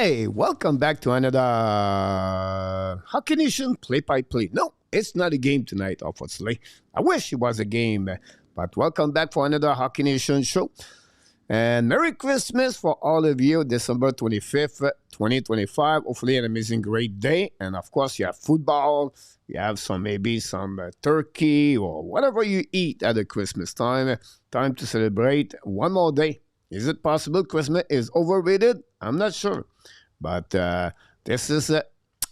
Hey, welcome back to another Hockey Nation play-by-play. No, it's not a game tonight, unfortunately. I wish it was a game, but welcome back for another Hockey Nation show. And Merry Christmas for all of you, December 25th, 2025. Hopefully an amazing, great day. And of course, you have football, you have maybe some turkey or whatever you eat at the Christmas time. Time to celebrate one more day. Is it possible Christmas is overrated? I'm not sure. But this is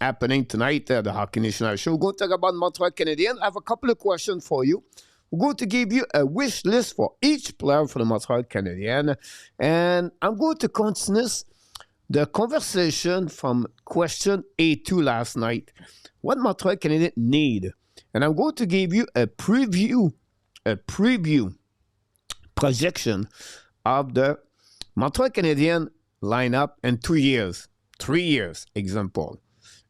happening tonight, the Hockey Nation Show. We're going to talk about Montreal Canadiens. I have a couple of questions for you. We're going to give you a wish list for each player for the Montreal Canadiens. And I'm going to continue the conversation from question A2 last night. What Montreal Canadiens need. And I'm going to give you a preview projection of the Montreal Canadiens lineup in 2 years, 3 years, example.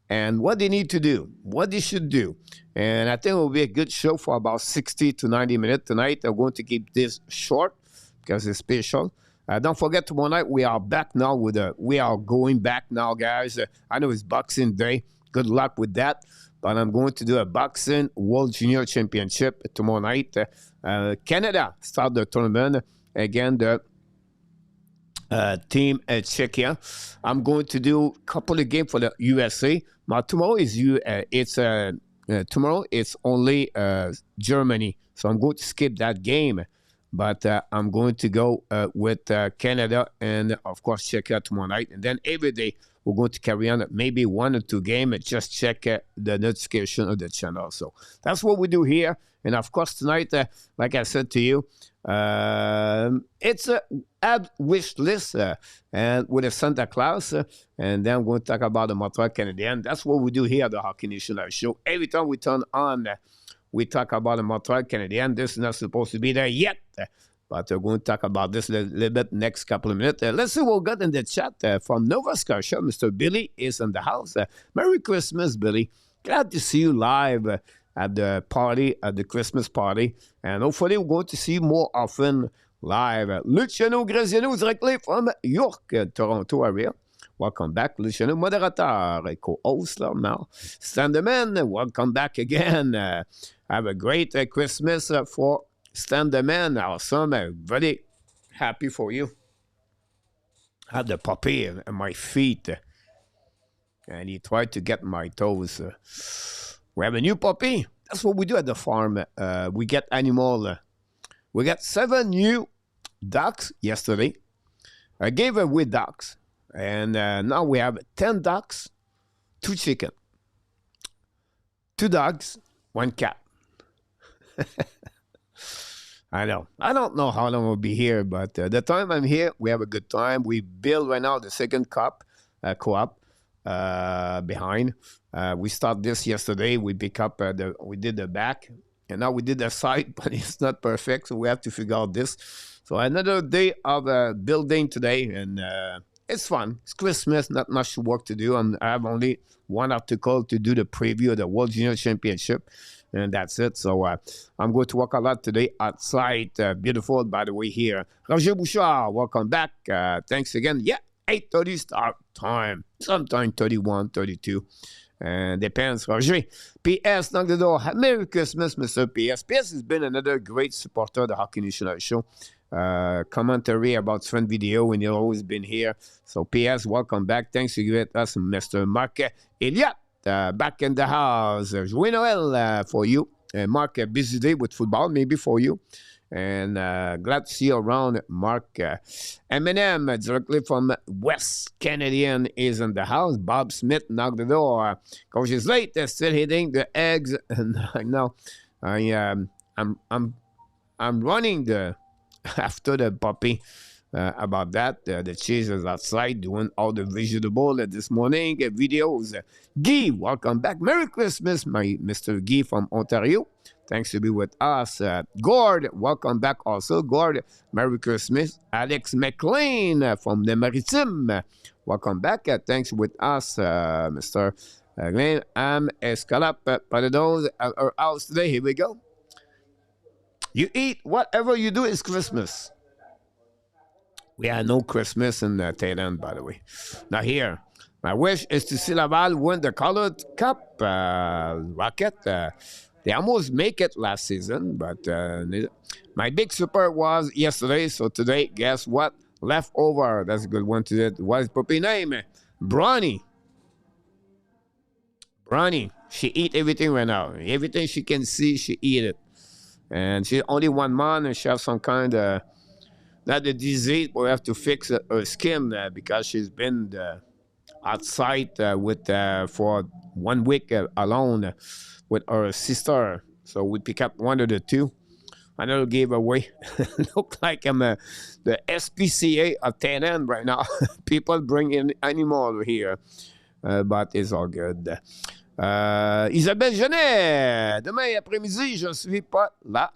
And what they need to do, what they should do. And I think it will be a good show for about 60 to 90 minutes tonight. I'm going to keep this short because it's special. Don't forget, tomorrow night we are back now we are going back now, guys. I know it's Boxing Day. Good luck with that. But I'm going to do a Boxing World Junior Championship tomorrow night. Canada start the tournament. Again, the team Czechia. I'm going to do a couple of games for the USA. But tomorrow tomorrow it's only Germany, so I'm going to skip that game. But I'm going to go with Canada and of course Czechia tomorrow night, and then every day we're going to carry on maybe 1 or 2 games. Just check the notification of the channel. So that's what we do here. And of course tonight, like I said to you, it's a ad wish list and with a Santa Claus, and then we're going to talk about the Montreal Canadiens. That's what we do here at the Hockey Nation Live Show. Every time we turn on, we talk about the Montreal Canadiens. This is not supposed to be there yet, but we're going to talk about this a little bit next couple of minutes. Let's see what we got in the chat from Nova Scotia. Mr. Billy is in the house. Merry Christmas, Billy. Glad to see you live at the party, at the Christmas party. And hopefully we're going to see you more often live. Luciano Graziano directly from York, Toronto area. Welcome back, Luciano, moderator, co-host now. Standerman, welcome back again. Have a great Christmas for Standerman. Awesome, very happy for you. I had the puppy on my feet, and he tried to get my toes. We have a new puppy. That's what we do at the farm. We get animal. We got 7 new ducks yesterday. I gave away ducks. And now we have 10 ducks, 2 chickens, 2 dogs, 1 cat. I know. I don't know how long we'll be here, but the time I'm here, we have a good time. We build right now the second co-op behind. We started this yesterday. We pick up we did the back, and now we did the side, but it's not perfect, so we have to figure out this. So another day of building today, and it's fun. It's Christmas, not much work to do, and I have only 1 article to do the preview of the World Junior Championship, and that's it. So I'm going to work a lot today outside. Beautiful, by the way, here. Roger Bouchard, welcome back. Thanks again. Yeah, 8:30 start time. Sometime 31, 32. Depends, Roger. PS, knock the door. Merry Christmas, Mr. PS. PS has been another great supporter of the Hockey Nation Show. Commentary about Sven video, and you've always been here. So, PS, welcome back. Thanks to give us, Mr. Mark Elliott, back in the house. Joyeux Noël for you. Mark, a busy day with football, maybe for you. And glad to see you around, Mark. Eminem, directly from West Canadian, is in the house. Bob Smith knocked the door. Coach is late. They're still hitting the eggs. And now I'm running after the puppy about that. The cheese is outside doing all the vegetable this morning. Videos. Guy, welcome back. Merry Christmas, my Mr. Guy from Ontario. Thanks to be with us. Gord, welcome back also. Gord, Merry Christmas. Alex McLean from the Maritime. Welcome back. Thanks with us, Mr. Glenn. I'm Escalap Paradose at our house today. Here we go. You eat whatever you do is Christmas. We had no Christmas in Thailand, by the way. Not here. My wish is to see Laval win the Colored Cup. Rocket, they almost make it last season, but my big super was yesterday. So today, guess what? Leftover. That's a good one to it. What's puppy name? Bronny. Bronny. She eat everything right now. Everything she can see, she eat it. And she's only 1 month, and she has some kind of not a disease, but we have to fix her skin because she's been outside with for 1 week alone with her sister. So we pick up one of the two. Another giveaway. Look like I'm the SPCA of TNN right now. People bring in animal here, but it's all good. Isabelle Genet, demain après-midi, je ne suis pas là.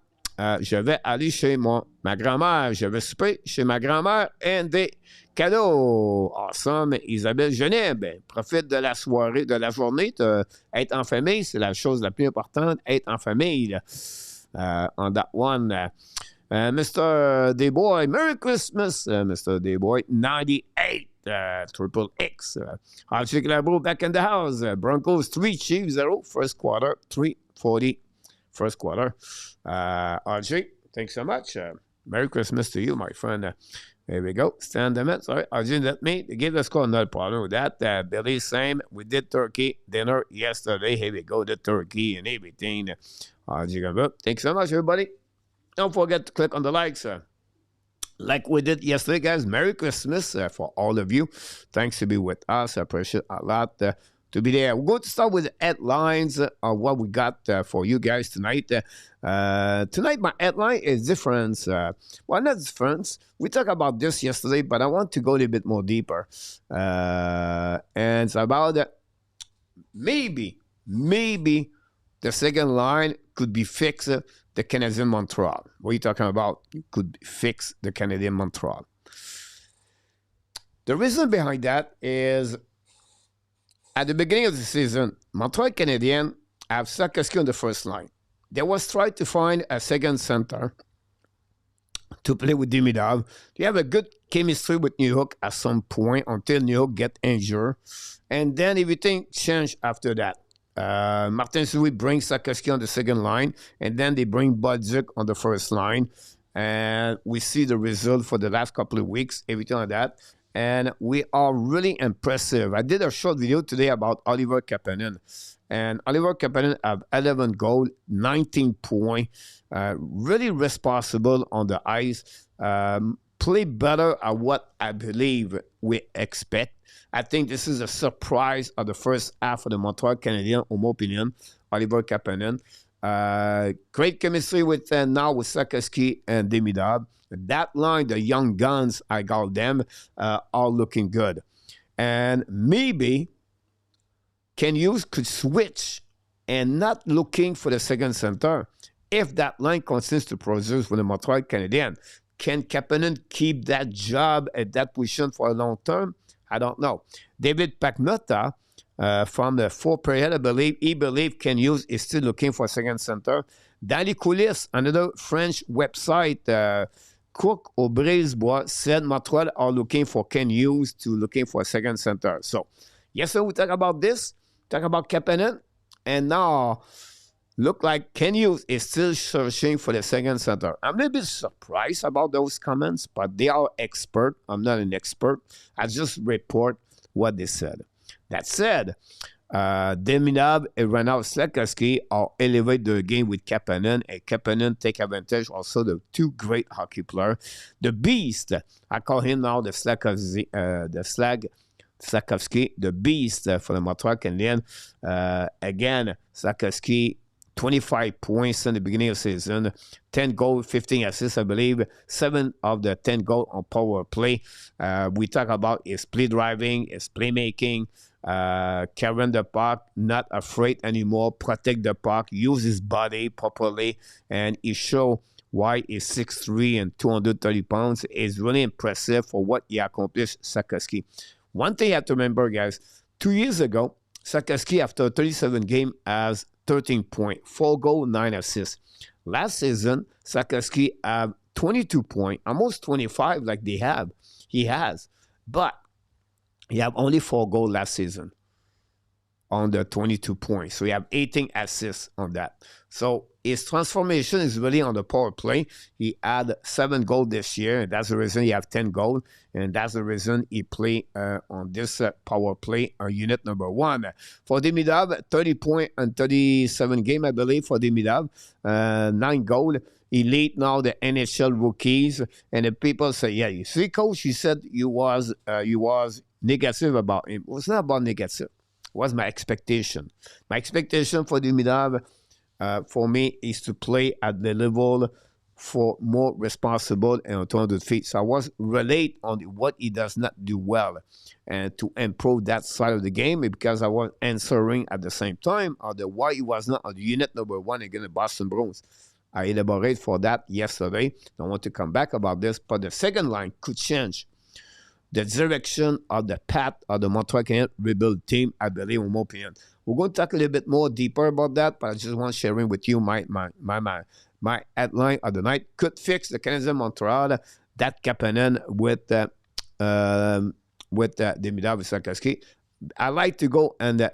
Je vais aller chez ma grand-mère. Je vais souper chez ma grand-mère et des cadeaux. Awesome. Isabelle Genet, ben, profite de la soirée, de la journée. Être en famille, c'est la chose la plus importante. Être en famille. On that one. Mr. D-Boy, Merry Christmas, Mr. D-Boy, 98. Triple X. Archie Glabro back in the house. Broncos 3, Chiefs 0. First quarter, 3:40. First quarter. RJ, thanks so much. Merry Christmas to you, my friend. There we go. Stand the minutes. All right. RJ, let me give the score. No problem with that. Billy, same. We did turkey dinner yesterday. Here we go. The turkey and everything. RJ, thanks so much, everybody. Don't forget to click on the likes. Like we did yesterday, guys. Merry Christmas for all of you. Thanks to be with us. I appreciate a lot to be there. We're going to start with the headlines of what we got for you guys tonight. Tonight, my headline is different. Well, not different. We talked about this yesterday, but I want to go a little bit more deeper. And it's about maybe the second line could be fixed. The Canadiens Montreal. What are you talking about? You could fix the Canadiens Montreal. The reason behind that is at the beginning of the season, Montreal Canadiens have Slafkovsky on the first line. They was trying to find a second center to play with Demidov. They have a good chemistry with New York at some point until New York get injured. And then everything changed after that. Martin Louis brings Slafkovsky on the second line, and then they bring Budzik on the first line. And we see the result for the last couple of weeks, everything like that. And we are really impressive. I did a short video today about Oliver Kapanen. And Oliver Kapanen have 11 goals, 19 points, really responsible on the ice. Play better at what I believe we expect. I think this is a surprise of the first half of the Montreal Canadiens, in my opinion. Oliver Kapanen. Great chemistry with now with Slafkovsky and Demidov. That line, the young guns, I call them, are looking good. And maybe Ken Hughes could switch and not looking for the second center. If that line continues to produce for the Montreal Canadiens, can Kapanen keep that job at that position for a long term? I don't know. David Pacnotta from the fourth period, I believe, he believes Ken Hughes is still looking for a second center. Danny Coulis, another French website, Cook or Brisebois, said Montreal are looking for Ken Hughes to looking for a second center. So, yesterday we talk about this, talk about Kapanen, and now look like Ken Hughes is still searching for the second center. I'm a little bit surprised about those comments, but they are expert. I'm not an expert. I just report what they said. That said, Demidov and Renaud Slafkovsky are elevate the game with Kapanen, and Kapanen take advantage also the two great hockey players. The Beast, I call him now the Slafkovsky, the Beast for the Montreal Canadiens. Again, Slafkovsky, 25 points in the beginning of the season, 10 goals, 15 assists, I believe, 7 of the 10 goals on power play. We talk about his play driving, his playmaking, carrying the puck, not afraid anymore, protect the puck, use his body properly, and he show why he's 6'3" and 230 pounds. Is really impressive for what he accomplished, Slafkovsky. One thing you have to remember, guys, 2 years ago, Slafkovsky, after 37 games, has 13 points, 4 goals, 9 assists. Last season, Slafkovsky have 22 points, almost 25 like he has. But He have only 4 goals last season on the 22 points. So he have 18 assists on that. So his transformation is really on the power play. He had 7 goals this year, and that's the reason he have 10 goals, and that's the reason he play on this power play unit number 1. For Demidov, 30 points and 37 games, I believe, for Demidov, 9 goals. He lead now the NHL rookies, and the people say, yeah, you see, coach, you said you was negative about him. It was not about negative. It was my expectation. My expectation for Demidov, for me, is to play at the level for more responsible and autonomous feet. So I was relate on what he does not do well and to improve that side of the game, because I was answering at the same time on the why he was not on the unit number 1 against the Boston Bruins. I elaborated for that yesterday. I want to come back about this, but the second line could change the direction of the path of the Montreal Canadiens rebuild team, I believe, in my opinion. We're going to talk a little bit more deeper about that, but I just want to share with you my headline of the night. Could fix the Canadiens Montreal, that Kapanen with Demidov and Slafkovsky. I like to go and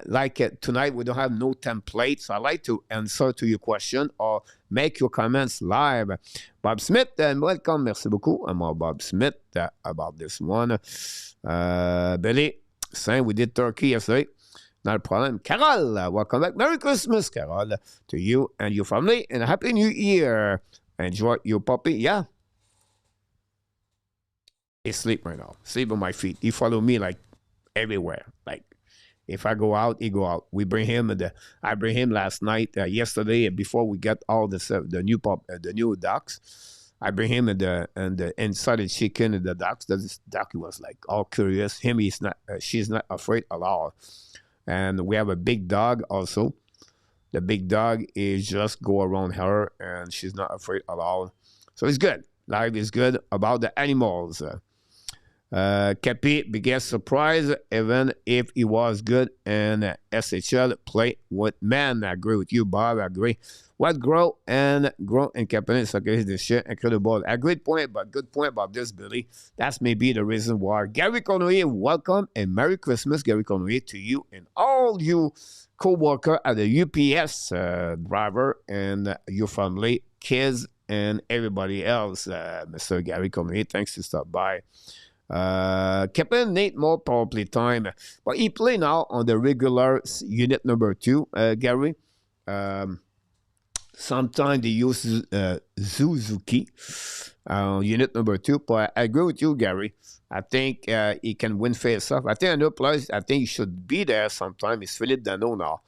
tonight we don't have no template, so I like to answer to your question or make your comments live. Bob Smith, welcome, merci beaucoup. I'm Bob Smith about this one. Billy, same, we did Turkey yesterday. Not a problem. Carol, welcome back. Merry Christmas, Carol, to you and your family, and a Happy New Year. Enjoy your puppy, yeah. He sleep right now. Sleep on my feet. He follow me like everywhere. Like if I go out, he go out. We bring him I bring him last night, yesterday, before we get all the new ducks. I bring him and the inside the chicken and the ducks. The duck was like all curious. She's not afraid at all. And we have a big dog also. The big dog is just go around her, and she's not afraid at all. So it's good. Life is good about the animals. Capi, biggest surprise, even if he was good and SHL play with men. I agree with you, Bob. I agree. What grow and Kapanen Shockwave this year, incredible. A great point, but good point about this, Billy. That's maybe the reason why. Gary Conway, welcome and Merry Christmas, Gary Conway, to you and all you co-worker at the UPS driver and your family, kids, and everybody else. Mr. Gary Conway, thanks to stop by. Kapanen need more power play time, but he play now on the regular unit number 2, Gary. Sometimes they use Suzuki unit number 2, but I agree with you, Gary. I think he can win face-off. I think another player, I think he should be there sometime. It's Philippe Danault now.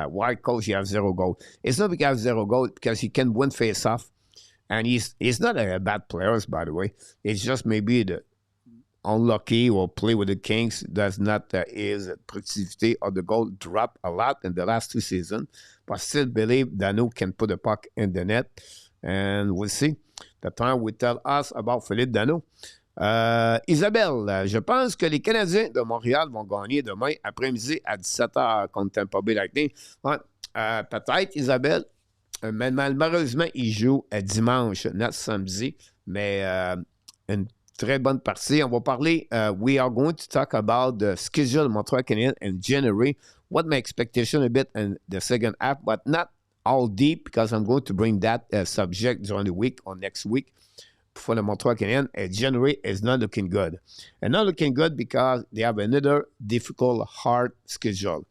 Why, coach, he has 0 goal? It's not because he has 0 goal, because he can win face-off. And he's not a bad player, by the way. It's just maybe the unlucky or play with the Kings does not his productivity of the goal drop a lot in the last 2 seasons, but still believe Danault can put the puck in the net, and we'll see. The time will tell us about Philippe Danault. Isabelle, je pense que les Canadiens de Montréal vont gagner demain après-midi à 17h contre Tampa Bay Lightning. Ouais, peut-être, Isabelle, mais malheureusement, ils jouent dimanche, not samedi, mais une très bonne partie. On va parler, we are going to talk about the schedule of Montreal Canadiens in January. What my expectation a bit in the second half, but not all deep, because I'm going to bring that subject during the week or next week for the Montreal Canadiens. January is not looking good. And not looking good because they have another difficult, hard schedule.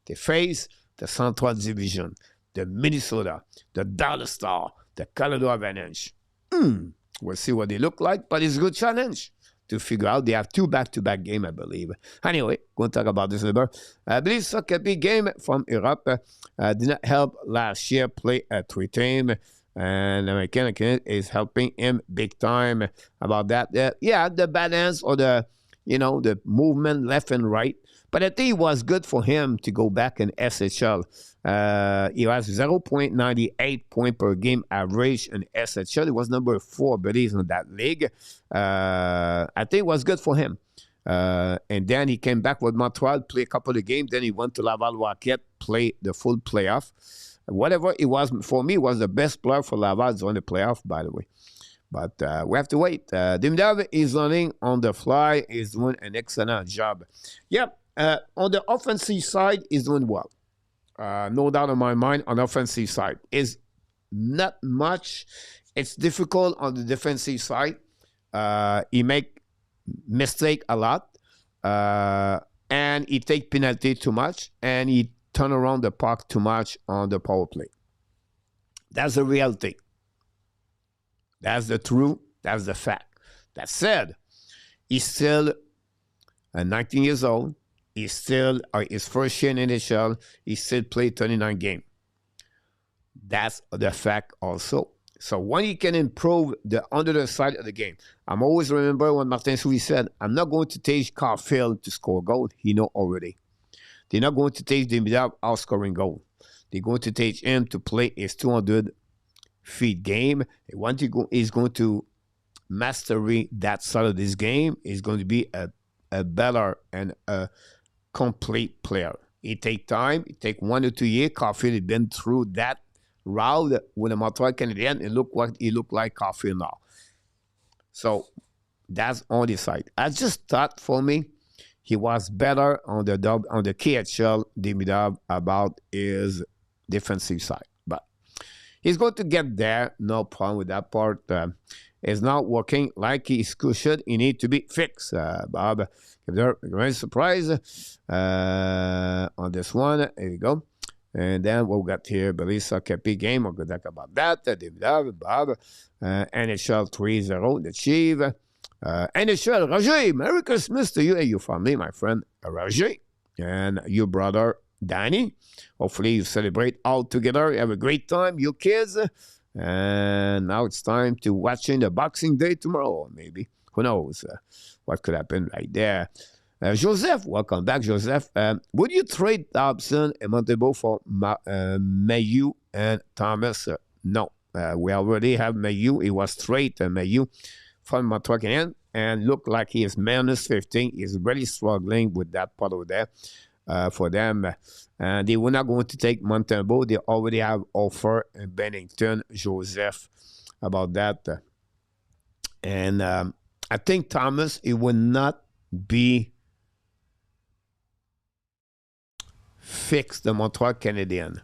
They face the Central Division, the Minnesota, the Dallas Star, the Colorado Avalanche. We'll see what they look like, but it's a good challenge to figure out. They have 2 back-to-back games, I believe. Anyway, going to talk about this later. I believe Soccer game from Europe did not help last year play a 3-team, and American is helping him big time about that. Yeah, the balance or the movement left and right. But I think it was good for him to go back in SHL. He has 0.98 point per game average in SHL. He was number 4, but he's in that league. I think it was good for him. And then he came back with Montreal, play a couple of games. Then he went to Laval-Rocket, play the full playoff. Whatever it was, for me, was the best player for Laval during the playoff, by the way. But we have to wait. Demidov is learning on the fly. He's doing an excellent job. Yep. On the offensive side, he's doing well. No doubt in my mind on the offensive side. Is not much. It's difficult on the defensive side. He make mistake a lot. And he take penalty too much. And he turn around the puck too much on the power play. That's the reality. That's the truth. That's the fact. That said, he's still 19 years old. He's still his first year in NHL. He still played 29 games. That's the fact also. So when he can improve the under side of the game, I'm always remember when Martin Souris said, I'm not going to teach Caulfield to score goal. He know already. They're not going to teach Demidov out scoring goal. They're going to teach him to play his 200 feet game. And once he's going to mastery that side of this game, he's going to be a better and a complete player. It take time. It take 1 or 2 years. Caulfield has been through that route with the Montreal Canadiens, and look what he looked like Caulfield now. So that's on the side. I just thought for me, he was better on the KHL Demidov about his defensive side. But he's going to get there. No problem with that part. It's not working like he should. He need to be fixed. Bob, very surprise on this one. There you go. And then what we got here, Belisa Kepi game. We'll go talk about that. Demidov, Bob, NHL 3-0, the Chief. NHL, Roger, Merry Christmas to you and your family, my friend Roger, and your brother Danny. Hopefully you celebrate all together. You have a great time, you kids. And now it's time to watching the Boxing Day tomorrow, maybe. Who knows what could happen right there. Joseph, welcome back, Joseph. Would you trade Dobson and Montebo for Mayu and Thomas? No. We already have Mayu. He was straight Mayu from Montreal Canadiens and look like he is minus 15. He's really struggling with that part over there for them. They were not going to take Montebo. They already have offer in Bennington, Joseph, about that. And I think Thomas, it will not be fixed the Montreal Canadiens.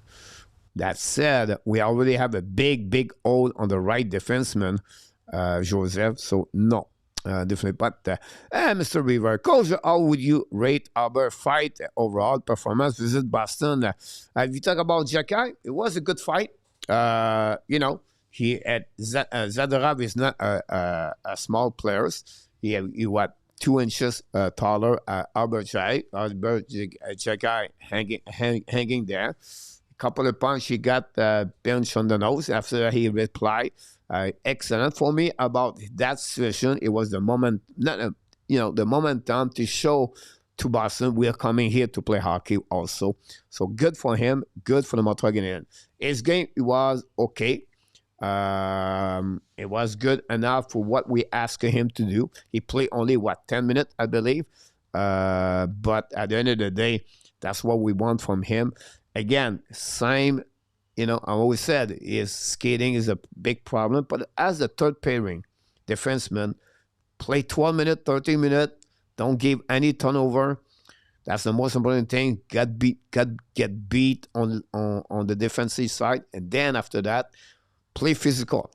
That said, we already have a big hole on the right defenseman, Joseph. So no, definitely. But Mr. Weaver, Coach, how would you rate our fight overall performance? Visit Boston. If you talk about Jacky, it was a good fight. You know, he had Zadorov is not a small player. He was 2 inches taller. Albert Jacky hanging there. A couple of punches, he got pinched on the nose. After he replied, excellent for me about that situation. It was the moment, the momentum to show to Boston we are coming here to play hockey also. So good for him. Good for the Montreal Canadiens. His game, it was okay. It was good enough for what we asked him to do. He played only, 10 minutes, I believe. But at the end of the day, that's what we want from him. Again, same, I always said his skating is a big problem. But as a third pairing defenseman, play 12 minutes, 13 minutes, don't give any turnover. That's the most important thing. Get beat on the defensive side. And then after that, play physical.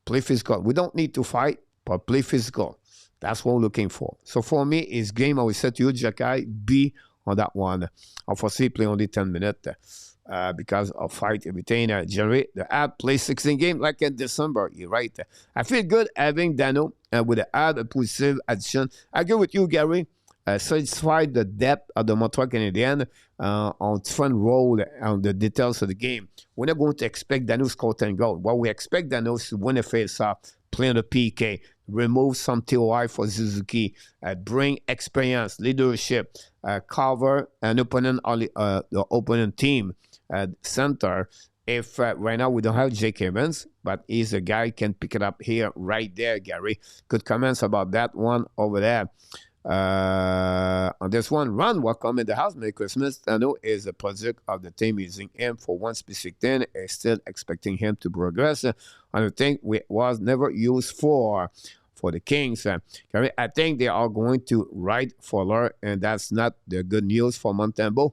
Play physical. We don't need to fight, but play physical. That's what we're looking for. So for me, his game, I will say to you, Jacky, B on that one. Unfortunately, play only 10 minutes because of fight, everything. Generate the app, play 16 games like in December. You're right. I feel good having Dano with the add a positive addition. I agree with you, Gary. Satisfied the depth of the Montreal Canadiens on front row on the details of the game. We're not going to expect Dano to score 10 goals. What we expect Dano is to win a face-off, play on the PK, remove some TOI for Suzuki, bring experience, leadership, cover an opponent, the opponent team at center. If right now we don't have Jake Evans, but he's a guy can pick it up here, right there, Gary. Good comments about that one over there. On this one, Ron, welcome in the house. Merry Christmas. I know is a project of the team using him for one specific thing. Is still expecting him to progress. I think we was never used for the Kings. I think they are going to ride Fuller, and that's not the good news for Montembeault.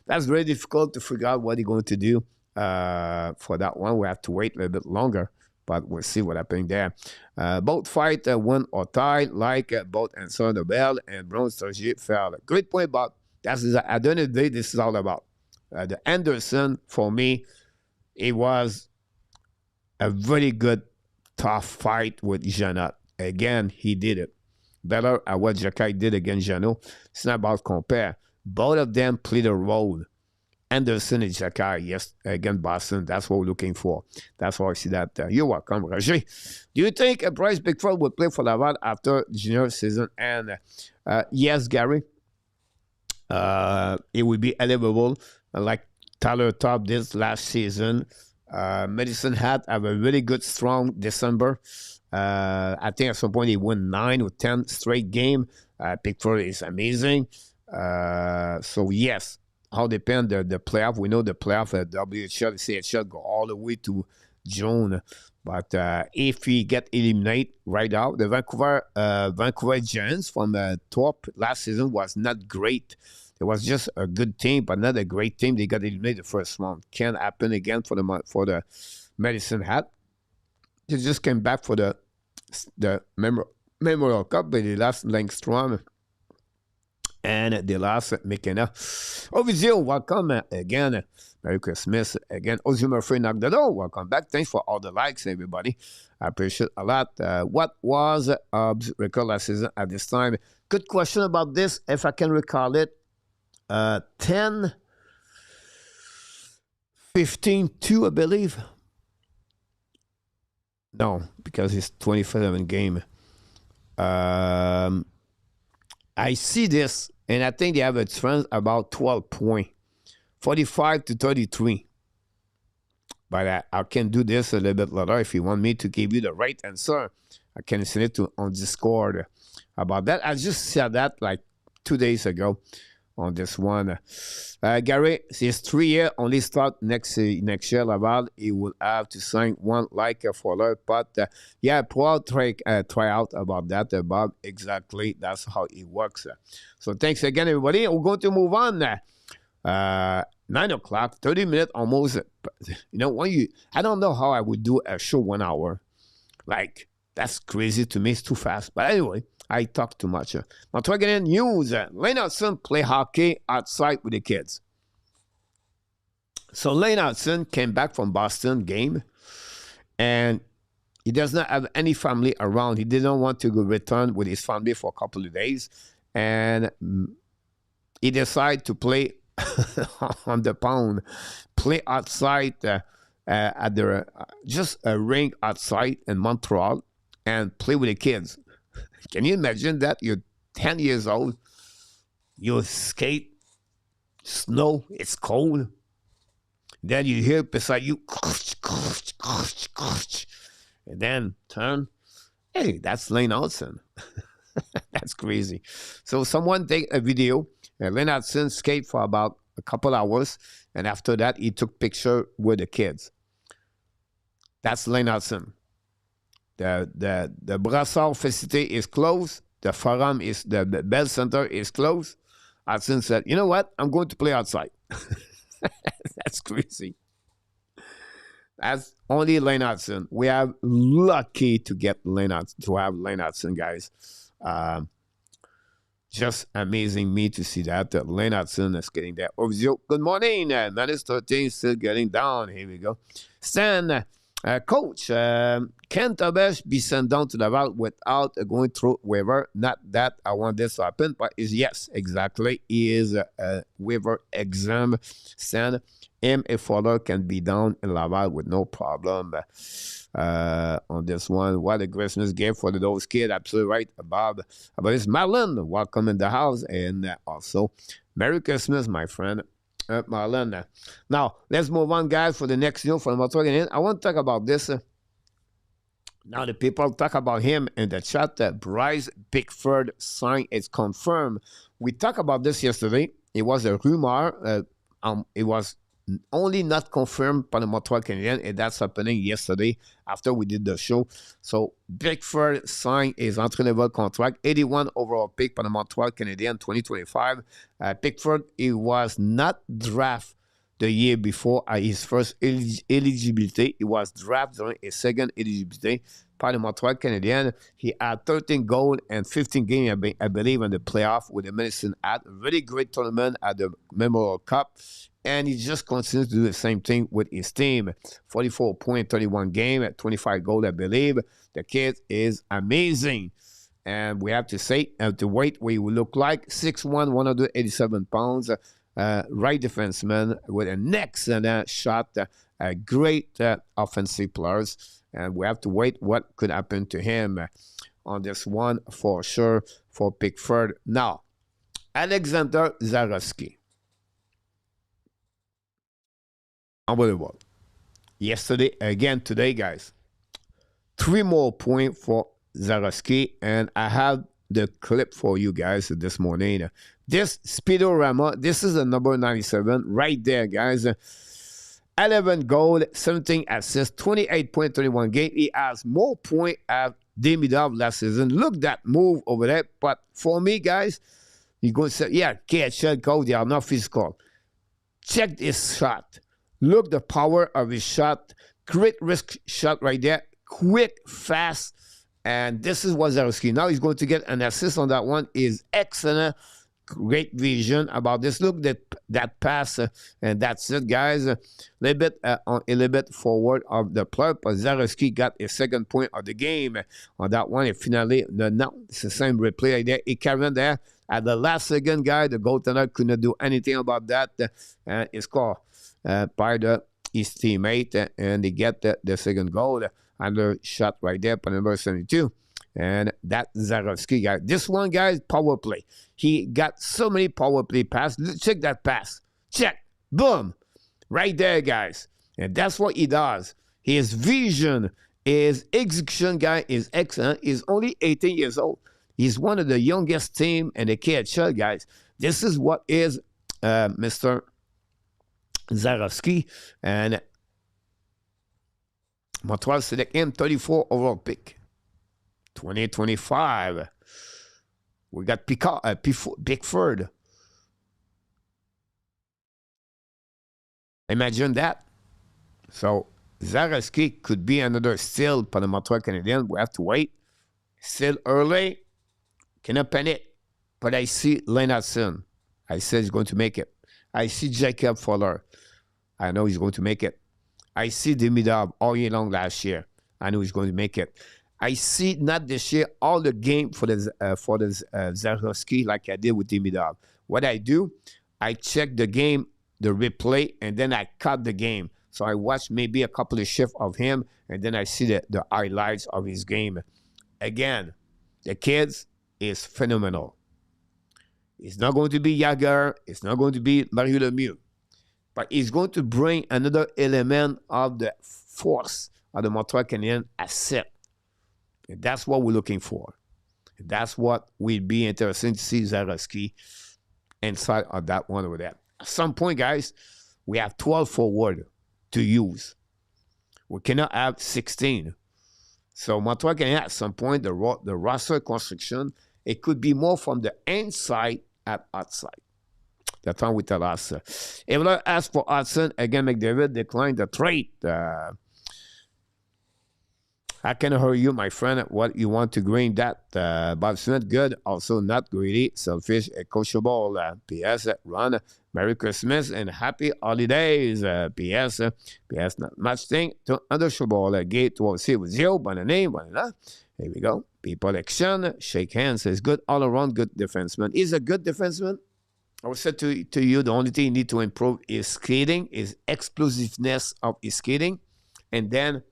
That's very difficult to figure out what they're going to do for that one. We have to wait a little bit longer, but we'll see what happens there. Both fight win or tie, like both Anson the Bell and Bruins fell. Great point, but that's at the end of the day, this is all about. The Anderson, for me, it was a very good, tough fight with Janot. Again, he did it better at what Jacky did against Janot. It's not about compare. Both of them played a role. Anderson and Jacky, yes, against Boston. That's what we're looking for. That's how I see that. You're welcome, Roger. Do you think Bryce Bickford will play for Laval after junior season? And yes, Gary. It will be eligible, like Tyler Top did last season. Medicine Hat have a really good, strong December. I think at some point he won 9 or 10 straight game. Pickford is amazing. So yes, how depend the playoff. We know the playoff at WHL, CHL go all the way to June. But if he get eliminated right out, the Vancouver Giants from the top last season was not great. It was just a good team, but not a great team. They got eliminated the first round. Can't happen again for the Medicine Hat. They just came back for the Memorial Cup, but they lost Langstrom and they lost McKenna. Ovizio, welcome again. Merry Christmas again. Ozzy Murphy knocked the door. Welcome back. Thanks for all the likes, everybody. I appreciate a lot. What was Habs record last season at this time? Good question about this. If I can recall it, 10, 15-2, I believe. No, because it's 27 game. I see this, and I think they have a trend about 12 points, 45 to 33. But I can do this a little bit later if you want me to give you the right answer. I can send it on Discord about that. I just said that like 2 days ago on this one. Gary, his 3 year only start next year. Laval, he will have to sign one like for Fuller. But yeah, Paul try out about that, Bob. Exactly, that's how it works. So thanks again, everybody. We're going to move on. 9 o'clock, 30 minutes almost. You know, I don't know how I would do a show 1 hour. Like, that's crazy to me. It's too fast. But anyway, I talk too much. Montreal news. Lennartson play hockey outside with the kids. So Lennartson came back from Boston game, and he does not have any family around. He didn't want to go return with his family for a couple of days, and he decided to play on the pound, play outside at the just a ring outside in Montreal, and play with the kids. Can you imagine that? You're 10 years old, you skate, snow, it's cold. Then you hear beside you, and then turn. Hey, that's Lennartson. That's crazy. So someone take a video, and Lennartson skate for about a couple hours, and after that, he took picture with the kids. That's Lennartson. The Brassard facility is closed. The Forum is the Bell Center is closed. Hudson said, "You know what? I'm going to play outside." That's crazy. That's only Lennartson. We are lucky to get Lennartson, guys. Just amazing me to see that Lennartson is getting there. Ovizio, good morning. Minus 13 still getting down. Here we go. Stan. Coach, can Tabesh be sent down to Laval without going through waiver? Not that I want this to happen, but is yes, exactly. He is a waiver exam. Send him a follower can be down in Laval with no problem. On this one, what a Christmas gift for those kids. Absolutely right, Bob. But it's Marlon. Welcome in the house, and also Merry Christmas, my friend. Marlon. Now, let's move on, guys, for the next news from Montreal. I want to talk about this. Now the people talk about him in the chat that Bryce Bickford sign is confirmed. We talked about this yesterday. It was a rumor. It was only not confirmed by the Montreal Canadiens, and that's happening yesterday after we did the show. So Bickford signed his entry-level contract, 81 overall pick by the Montreal Canadiens 2025. Bickford, he was not drafted the year before his first eligibility. He was drafted during his second eligibility by the Montreal Canadiens. He had 13 goals and 15 games, I believe, in the playoff with the Medicine Hat. Really great tournament at the Memorial Cup. And he just continues to do the same thing with his team. 44 points, 31 games, 25 goals, I believe. The kid is amazing. And we have to say, the weight what he will look like, 6'1", 187 pounds. Right defenseman with an excellent shot, great offensive players, and we have to wait what could happen to him on this one for sure for Pickford. Now, Alexander Zarowski. Unbelievable. Yesterday, again today, guys. 3 more points for Zarowski, and I have the clip for you guys this morning. This Speedorama, this is the number 97 right there, guys. 11 goals, 17 assists, 28.31 game. He has more points at Demidov last season. Look at that move over there. But for me, guys, you're going to say, yeah, KHL goals, they are not physical. Check this shot. Look the power of his shot. Great risk shot right there. Quick, fast. And this is what Zarowski. Now he's going to get an assist on that one. Is excellent. Great vision about this. Look that pass, and that's it, guys. A little bit forward of the player, but Zarowski got a second point of the game on that one. And finally, now it's the same replay right there. He carried there at the last second, guy. The goaltender couldn't do anything about that. And he scored by his teammate, and they get the second goal. Another shot right there, by number 72. And that Zarowski guy. This one, guys, power play. He got so many power play passes. Check that pass. Check. Boom. Right there, guys. And that's what he does. His vision, his execution, guy, is excellent. He's only 18 years old. He's one of the youngest team in the KHL, guys. This is what is Mr. Zarowski. And Montreal select him 34 overall pick. 2025. We got Pickford. Imagine that. So Zarowski could be another steal for the Montreal Canadiens. We have to wait. Still early. Cannot panic. But I see Lennartson. I said he's going to make it. I see Jacob Fuller. I know he's going to make it. I see Demidov all year long last year. I know he's going to make it. I see not this year all the game for the Zarowski like I did with Demidov. What I do, I check the game, the replay, and then I cut the game. So I watch maybe a couple of shifts of him, and then I see the highlights of his game. Again, the kids is phenomenal. It's not going to be Yager. It's not going to be Mario Lemieux. But he's going to bring another element of the force of the Montreal Canadiens asset. And that's what we're looking for. That's what will be interesting to see Zarowski inside of that one over there. At some point, guys, we have 12 forward to use. We cannot have 16. So Montreal Canadiens, at some point, the roster construction, it could be more from the inside at outside. That's how we tell us. If I ask for Hudson, again, McDavid declined the trade. I can hear you, my friend, what you want to green that. But it's not good, also not greedy, selfish, coachable. P.S. Ron, Merry Christmas and Happy Holidays. P.S. P.S. Not much thing to understable. Gate to see with you. Bonne année, bonne année. Here we go. People action, shake hands. Says good all around, good defenseman. He's a good defenseman. I would say to you, the only thing you need to improve is skating, is explosiveness of his skating, and then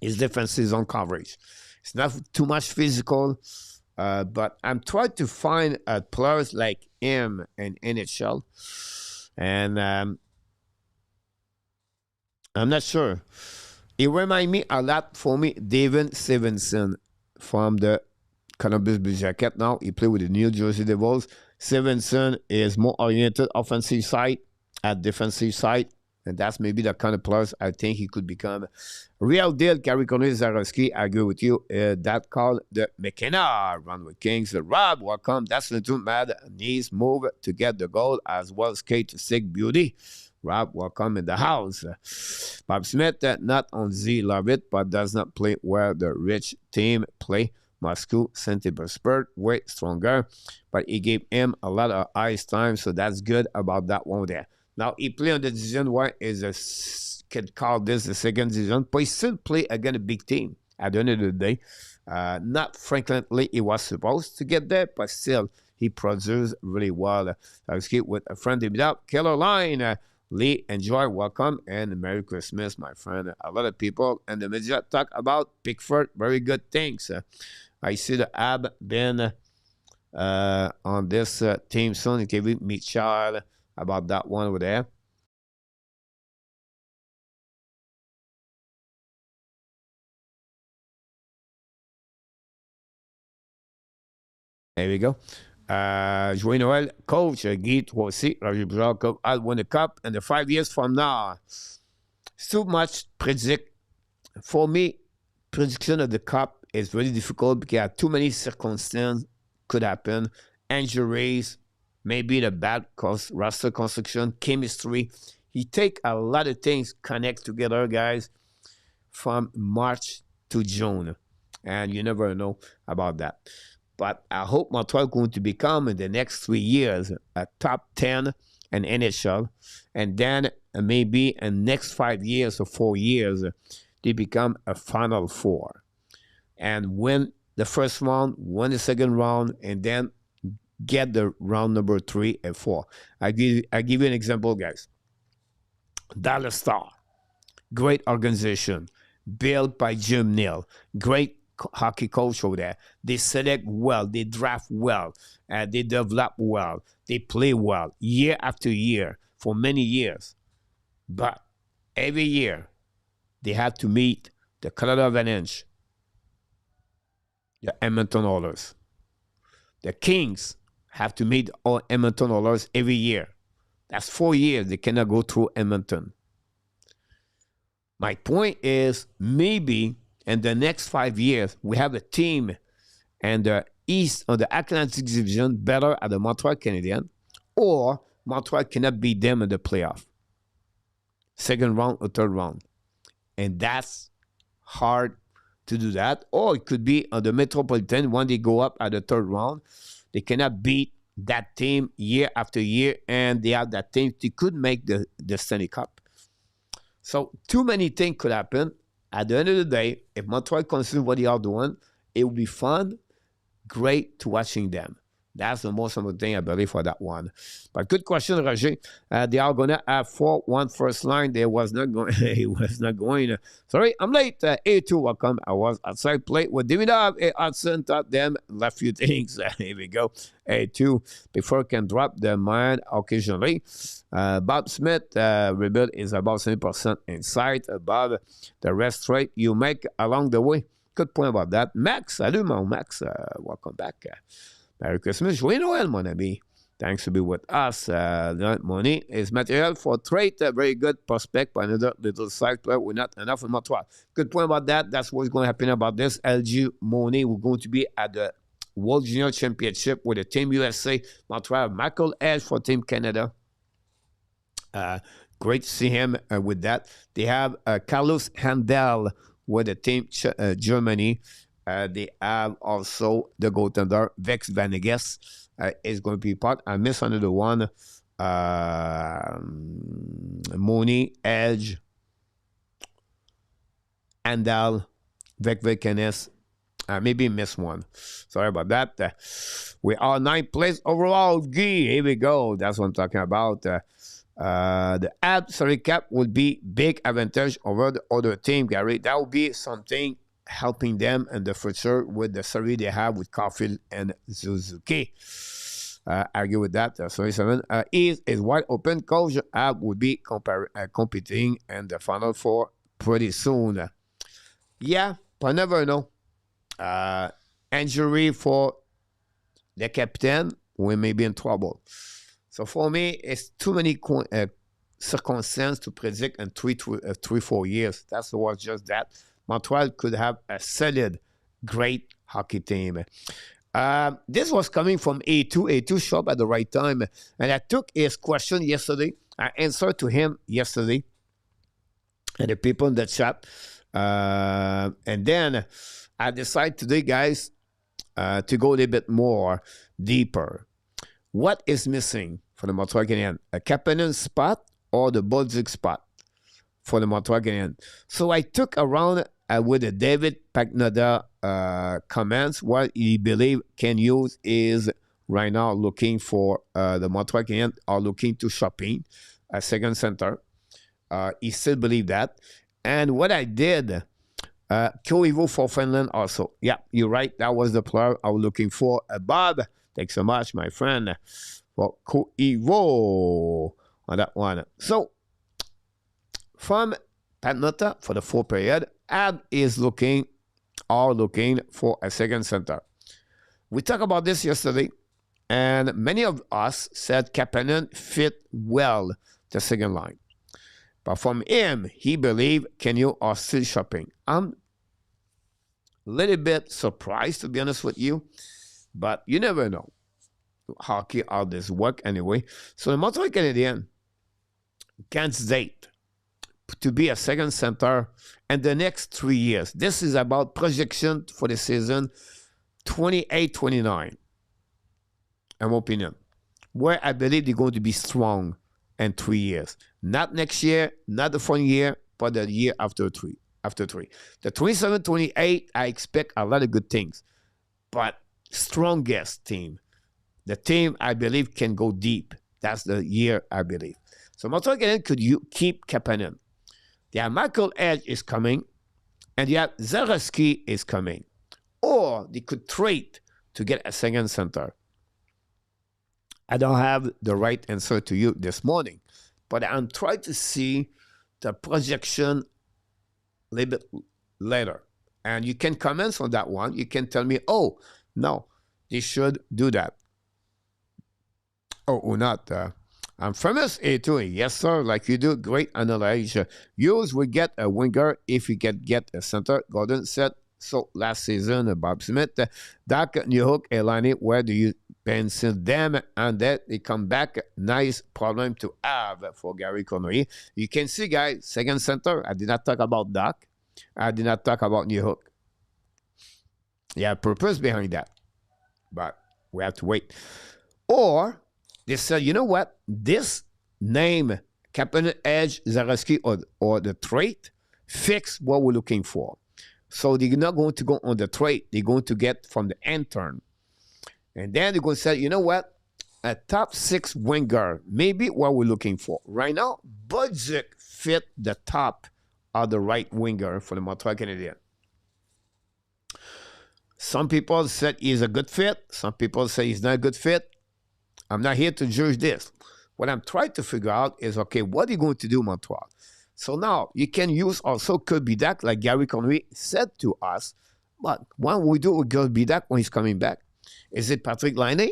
his defensive zone coverage. It's not too much physical, but I'm trying to find players like him in NHL, and I'm not sure. He remind me a lot, for me, David Stevenson from the Columbus Blue Jacket. Now he play with the New Jersey Devils. Stevenson is more oriented offensive side at defensive side. And that's maybe the kind of players I think he could become. Real deal, Gary Zarowski, I agree with you. That called the McKenna run with Kings. Rob, welcome. That's the two mad knees move to get the goal as well as skate to sick beauty. Rob, welcome in the house. Bob Smith, not on Z, love it, but does not play where the rich team play. Moscow, St. Petersburg, way stronger, but he gave him a lot of ice time, so that's good about that one there. Now, he play on the division where is a, can call this the second division, but he still play against a big team at the end of the day. Not frequently he was supposed to get there, but still he produced really well. Let's keep with a friend Demidov, Killer Line. Lee, enjoy, welcome, and Merry Christmas, my friend. A lot of people in the media talk about Pickford, very good things. I see the Ab been on this team soon. Can we meet Charles about that one over there? There we go. Joyeux Noël, coach Guy Troisi, Roger Bouchard, I'll win the cup, and the 5 years from now. It's too much predict. For me, prediction of the cup is very difficult because too many circumstances could happen. Injuries, maybe the bad roster construction, chemistry. He take a lot of things connect together, guys, from March to June. And you never know about that. But I hope Montreal is going to become in the next 3 years a top 10 in NHL. And then maybe in the next 5 years or 4 years, they become a Final Four. And win the first round, win the second round, and then get the round number 3 and 4. I give you an example, guys. Dallas Star, great organization, built by Jim Neal, great hockey coach over there. They select well, they draft well, they develop well, they play well, year after year, for many years. But every year, they have to meet the Colorado Avalanche, the Edmonton Oilers. The Kings have to meet all Edmonton Oilers every year. That's 4 years they cannot go through Edmonton. My point is, maybe in the next 5 years, we have a team in the East of the Atlantic Division better at the Montreal Canadiens, or Montreal cannot beat them in the playoff. Second round or third round. And that's hard to do that. Or it could be on the Metropolitan when they go up at the third round. They cannot beat that team year after year, and they have that team. They could make the Stanley Cup. So too many things could happen. At the end of the day, if Montreal considers what they are doing, it will be fun, great to watching them. That's the most important thing, I believe, for that one. But good question, Roger. They are going to have 4-1 first line. They was not going. He was not going. Sorry, I'm late. A2, welcome. I was outside play with Demidov. Hudson taught them left few things. Here we go. A2, before can drop the mind occasionally. Bob Smith, rebuild is about 70% inside, above the rest rate you make along the way. Good point about that. Max, salut, mon Max. Welcome back. Merry Christmas. Joyeux Noël, mon ami. Thanks to be with us. Money is material for trade. A very good prospect by another little side player. We're not enough in Montreal. Good point about that. That's what's going to happen about this. LG Money, we're going to be at the World Junior Championship with the Team USA. Montreal, Michael Edge for Team Canada. Great to see him with that. They have Carlos Handel with the Team Germany. They have also the goaltender, Vex Vanegas, is going to be part. I missed another one. Mooney, Edge, Andal, Vex Vanegas. Maybe missed one. Sorry about that. We are 9th place overall. Guy, here we go. That's what I'm talking about. The Habs salary cap would be big advantage over the other team, Gary. That would be something helping them in the future with the salary they have with Caulfield and Suzuki. Argue with that. 37 is wide open. Coach Ab would be competing in the Final Four pretty soon. Yeah, but never know. Injury for the captain, we may be in trouble. So for me, it's too many circumstances to predict in 4 years. That's was just that. Montreal could have a solid, great hockey team. This was coming from A2. A2 showed up at the right time. And I took his question yesterday. I answered to him yesterday. And the people in the chat. And then I decided today, guys, to go a little bit more deeper. What is missing for the Montreal Canadiens? A Kapanen spot or the Bolduc spot for the Montreal Canadiens? So I took around with the David Pagnoda comments. What he believe can use is right now looking for the Montreal Canadiens are looking to shopping a second center. He still believe that. And what I did, Koivu for Finland also. Yeah, you're right. That was the player I was looking for. Bob, thanks so much, my friend, for Koivu on that one. So, from Pagnoda for the 4th period, Ab is looking for a second center. We talked about this yesterday, and many of us said Kapanen fit well the second line. But from him, he believed Kenyo are still shopping. I'm a little bit surprised, to be honest with you, but you never know. Hockey, how this work anyway. So the Montreal Canadiens candidate to be a second center in the next 3 years. This is about projection for the season 28-29, in my opinion, where I believe they're going to be strong in 3 years. Not next year, not the following year, but the year after three. The 27-28, I expect a lot of good things. But strongest team. The team, I believe, can go deep. That's the year, I believe. So Montreal Canadiens could keep Kapanen. Yeah, Michael Edge is coming, and yeah, Zalewski is coming. Or they could trade to get a second center. I don't have the right answer to you this morning, but I'm trying to see the projection a little bit later. And you can comment on that one. You can tell me, oh, no, they should do that. Oh, or not. I'm famous A2. Yes, sir. Like you do. Great analysis. Hughes will get a winger if you can get a center. Gordon said so last season. Bob Smith. Dak, Newhook, Elani, where do you pencil them? And that they come back. Nice problem to have for Gary Connery. You can see, guys, second center. I did not talk about Dak. I did not talk about Newhook. Yeah, purpose behind that. But we have to wait. Or they said, you know what? This name, Kapanen, Edge, Zalewski, or the trait, fix what we're looking for. So they're not going to go on the trait. They're going to get from the intern. And then they're going to say, you know what? A top 6 winger, maybe what we're looking for. Right now, Bolduc fit the top of the right winger for the Montreal Canadiens. Some people said he's a good fit. Some people say he's not a good fit. I'm not here to judge this. What I'm trying to figure out is, okay, what are you going to do, Montreal? So now you can use also Kirby Dak, like Gary Connery said to us. But what will we do with Kirby Dak when he's coming back? Is it Patrick Laine?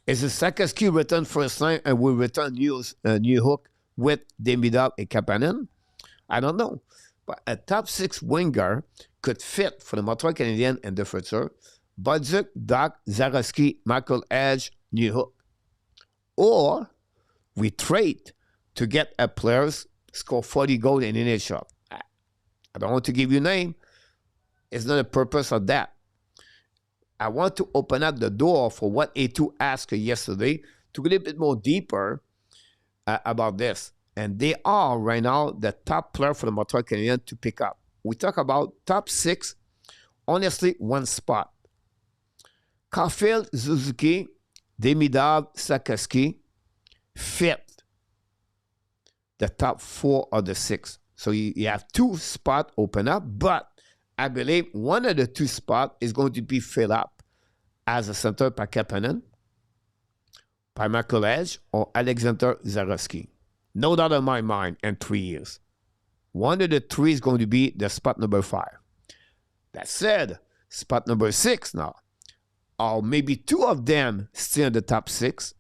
Is it Slafkovsky return first line and will return Newhook with Demidov and Kapanen? I don't know. But a top 6 winger could fit for the Montreal Canadiens in the future. Bolduc, Dak, Zalewski, Michael Edge, Newhook. Or we trade to get a players score 40 goals in NHL. I don't want to give you a name. It's not the purpose of that. I want to open up the door for what A2 asked yesterday to go a little bit more deeper about this. And they are right now the top player for the Montreal Canadiens to pick up. We talk about top 6, honestly, one spot. Caulfield, Suzuki, Demidov, Slafkovsky fit the top 4 of the 6. So you have 2 spots open up, but I believe one of the 2 spots is going to be filled up as a center by Kapanen, by Michael Edge, or Alexander Zalewski. No doubt in my mind in 3 years. One of the three is going to be the spot number 5. That said, spot number 6 now, or maybe 2 of them still in the top 6,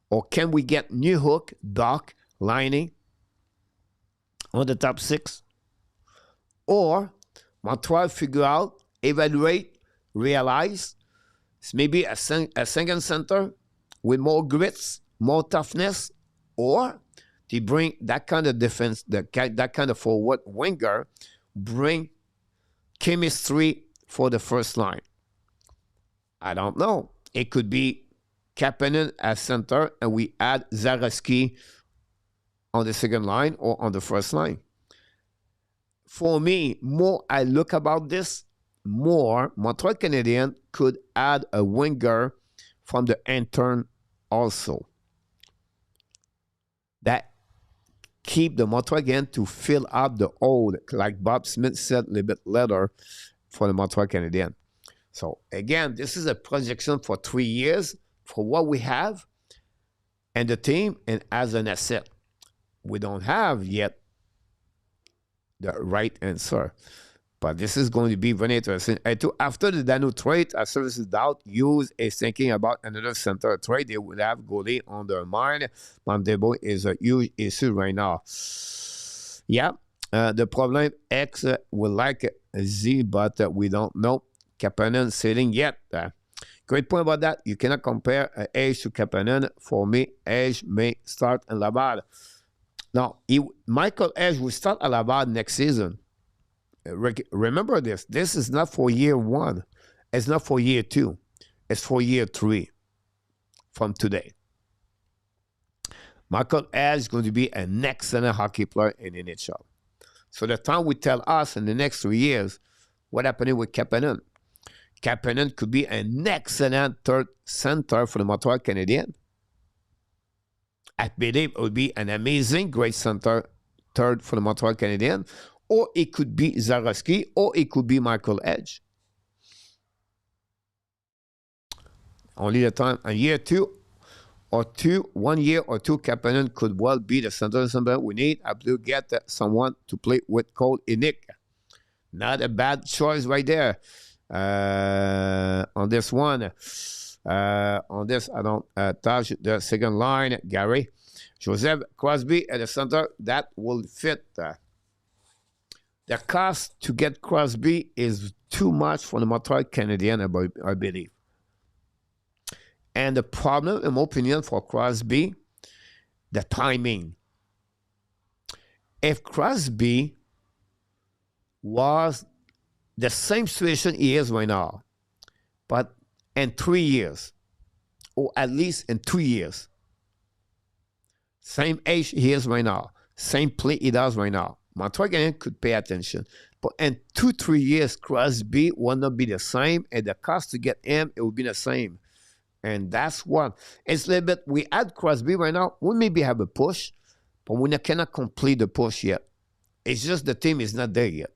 or can we get Newhook, Doc, Liney on the top 6? Or Montreal figure out, evaluate, realize it's maybe a second center with more grits, more toughness, or they bring that kind of defense, that kind of forward winger, bring chemistry for the first line. I don't know. It could be Kapanen as center, and we add Zaraski on the second line or on the first line. For me, more I look about this, more Montreal Canadiens could add a winger from the intern also. That keep the Montreal again to fill up the hole, like Bob Smith said a little bit later for the Montreal Canadiens. So again, this is a projection for 3 years for what we have and the team and as an asset. We don't have yet the right answer. But this is going to be very interesting. After the Dano trade, as services doubt, Hughes is thinking about another center trade. They would have goalie on their mind. Mandebo is a huge issue right now. Yeah, the problem X would like Z, but we don't know. Kapanen sitting yet. Great point about that. You cannot compare Edge to Kapanen. For me, Edge may start in Laval. Now, Michael Edge will start at Laval next season. Remember this. This is not for year 1. It's not for year 2. It's for year 3 from today. Michael Edge is going to be an excellent hockey player in the NHL. So the time will tell us in the next 3 years what happened with Kapanen. Kapanen could be an excellent third center for the Montreal Canadiens. I believe it would be an amazing, great center third for the Montreal Canadiens. Or it could be Zaraski, or it could be Michael Edge. Only the time, a year 2 or 2, 1 year or 2, Kapanen could well be the center we need. I do get someone to play with Cole Inick. Not a bad choice right there. On this one. On this, I don't touch the second line, Gary. Joseph Crosby at the center, that will fit. The cost to get Crosby is too much for the Montreal Canadiens, I believe. And the problem, in my opinion, for Crosby, the timing. If Crosby was the same situation he is right now, but in 3 years, or at least in 2 years, same age he is right now, same play he does right now, Montreal Canadiens could pay attention. But in 2-3 years, Crosby will not be the same, and the cost to get him, it will be the same. And that's what. It's a little bit, we add Crosby right now, we maybe have a push, but we cannot complete the push yet. It's just the team is not there yet.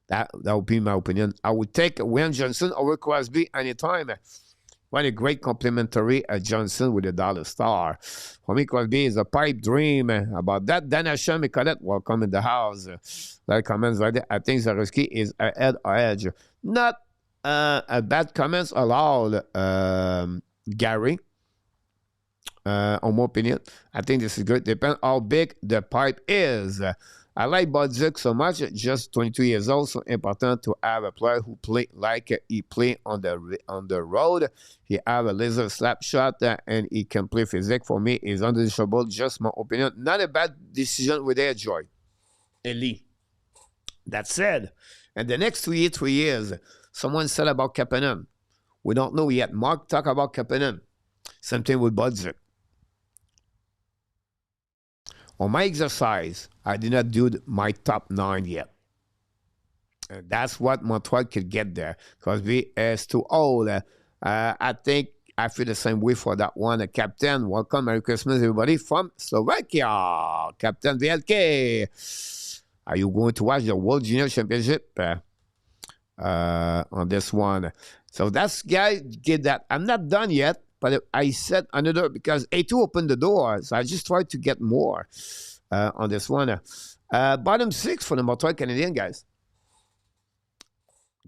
That would be my opinion. I would take Wayne Johnson over Crosby anytime. What a great complimentary Johnson with a $1. For me, Crosby is a pipe dream. About that, Dan Hashem, Colette, welcome in the house. That comments right there. I think Zaraski is ahead or edge. Not a bad comments allowed, Gary. On my opinion, I think this is good. Depends how big the pipe is. I like Budzik so much, just 22 years old, so important to have a player who play like he play on the road. He have a laser slap shot, and he can play physique. For me, is undisable, just my opinion. Not a bad decision with their joy. Ellie. That said, and the next 3 years, someone said about Kapanen. We don't know yet. Mark talk about Kapanen. Same thing with Budzik. On my exercise, I did not do my top 9 yet. And that's what Montreal could get there. Because we is too old. I think I feel the same way for that one. Captain, welcome. Merry Christmas, everybody, from Slovakia. Captain VLK. Are you going to watch the World Junior Championship on this one? So that's, guys, get that. I'm not done yet. But I said another, because A2 opened the door, so I just tried to get more. on this one. Bottom six for the Montreal Canadiens, guys.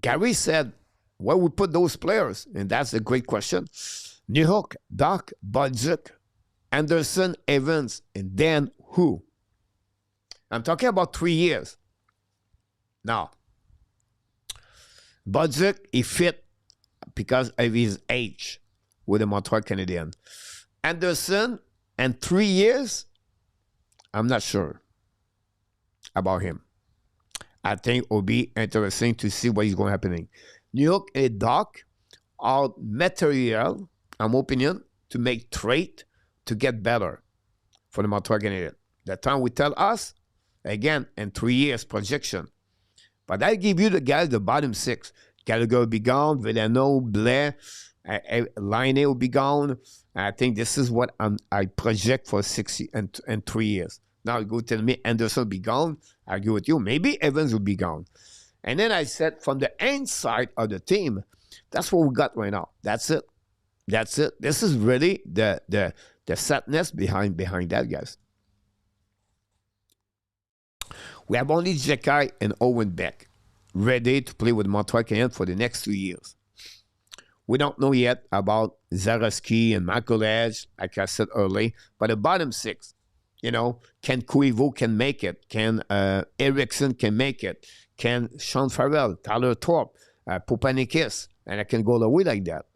Gary said, where we put those players? And that's a great question. Newhook, Doc, Budzik, Anderson, Evans, and then who? I'm talking about 3 years. Now, Budzik, he fit because of his age with the Montreal Canadiens. Anderson, and 3 years, I'm not sure about him. I think it will be interesting to see what is going to happen. Newhook and Doc are material, in my opinion, to make trade to get better for the Montreal Canadiens. That time we tell us, again, in 3 years projection. But I give you the guys, the bottom six. Gallagher will be gone, Villano, Blair, Line will be gone. I think this is what I project for 6 and 3 years. Now you go tell me Anderson will be gone. I agree with you. Maybe Evans will be gone. And then I said from the inside of the team, that's what we got right now. That's it. That's it. This is really the sadness behind that, guys. We have only Jekai and Owen Beck ready to play with Montreal Canadiens for the next 2 years. We don't know yet about Zarowski and Michael Edge, like I said earlier, but the bottom six, can Cuivo can make it, can Erickson can make it, can Sean Farrell, Tyler Thorpe, Pupanikis, and I can go the way like that.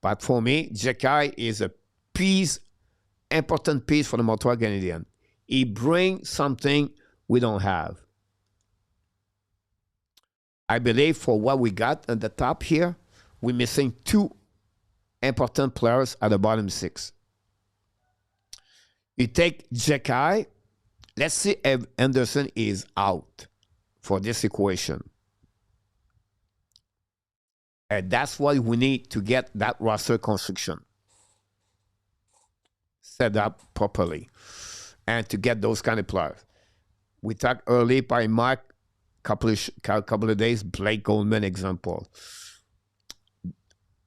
But for me, Jekai is a important piece for the Montreal Canadiens. He brings something we don't have. I believe for what we got at the top here, we're missing 2 important players at the bottom 6. You take Jekai. Let's see if Anderson is out for this equation. And that's why we need to get that roster construction set up properly and to get those kind of players. We talked early by Mark, couple of days, Blake Goldman example.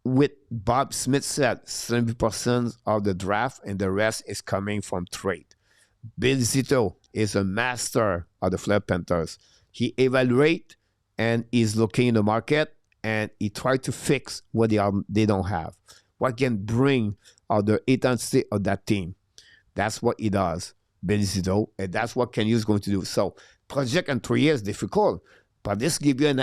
With Bob Smith said, 70% of the draft and the rest is coming from trade. Bill Zito is a master of the Florida Panthers. He evaluates and is looking in the market and he tried to fix what they don't have. What can bring out the intensity of that team. That's what he does, Bill Zito, and that's what Kenny is going to do. So project in 3 years difficult, but this gives you an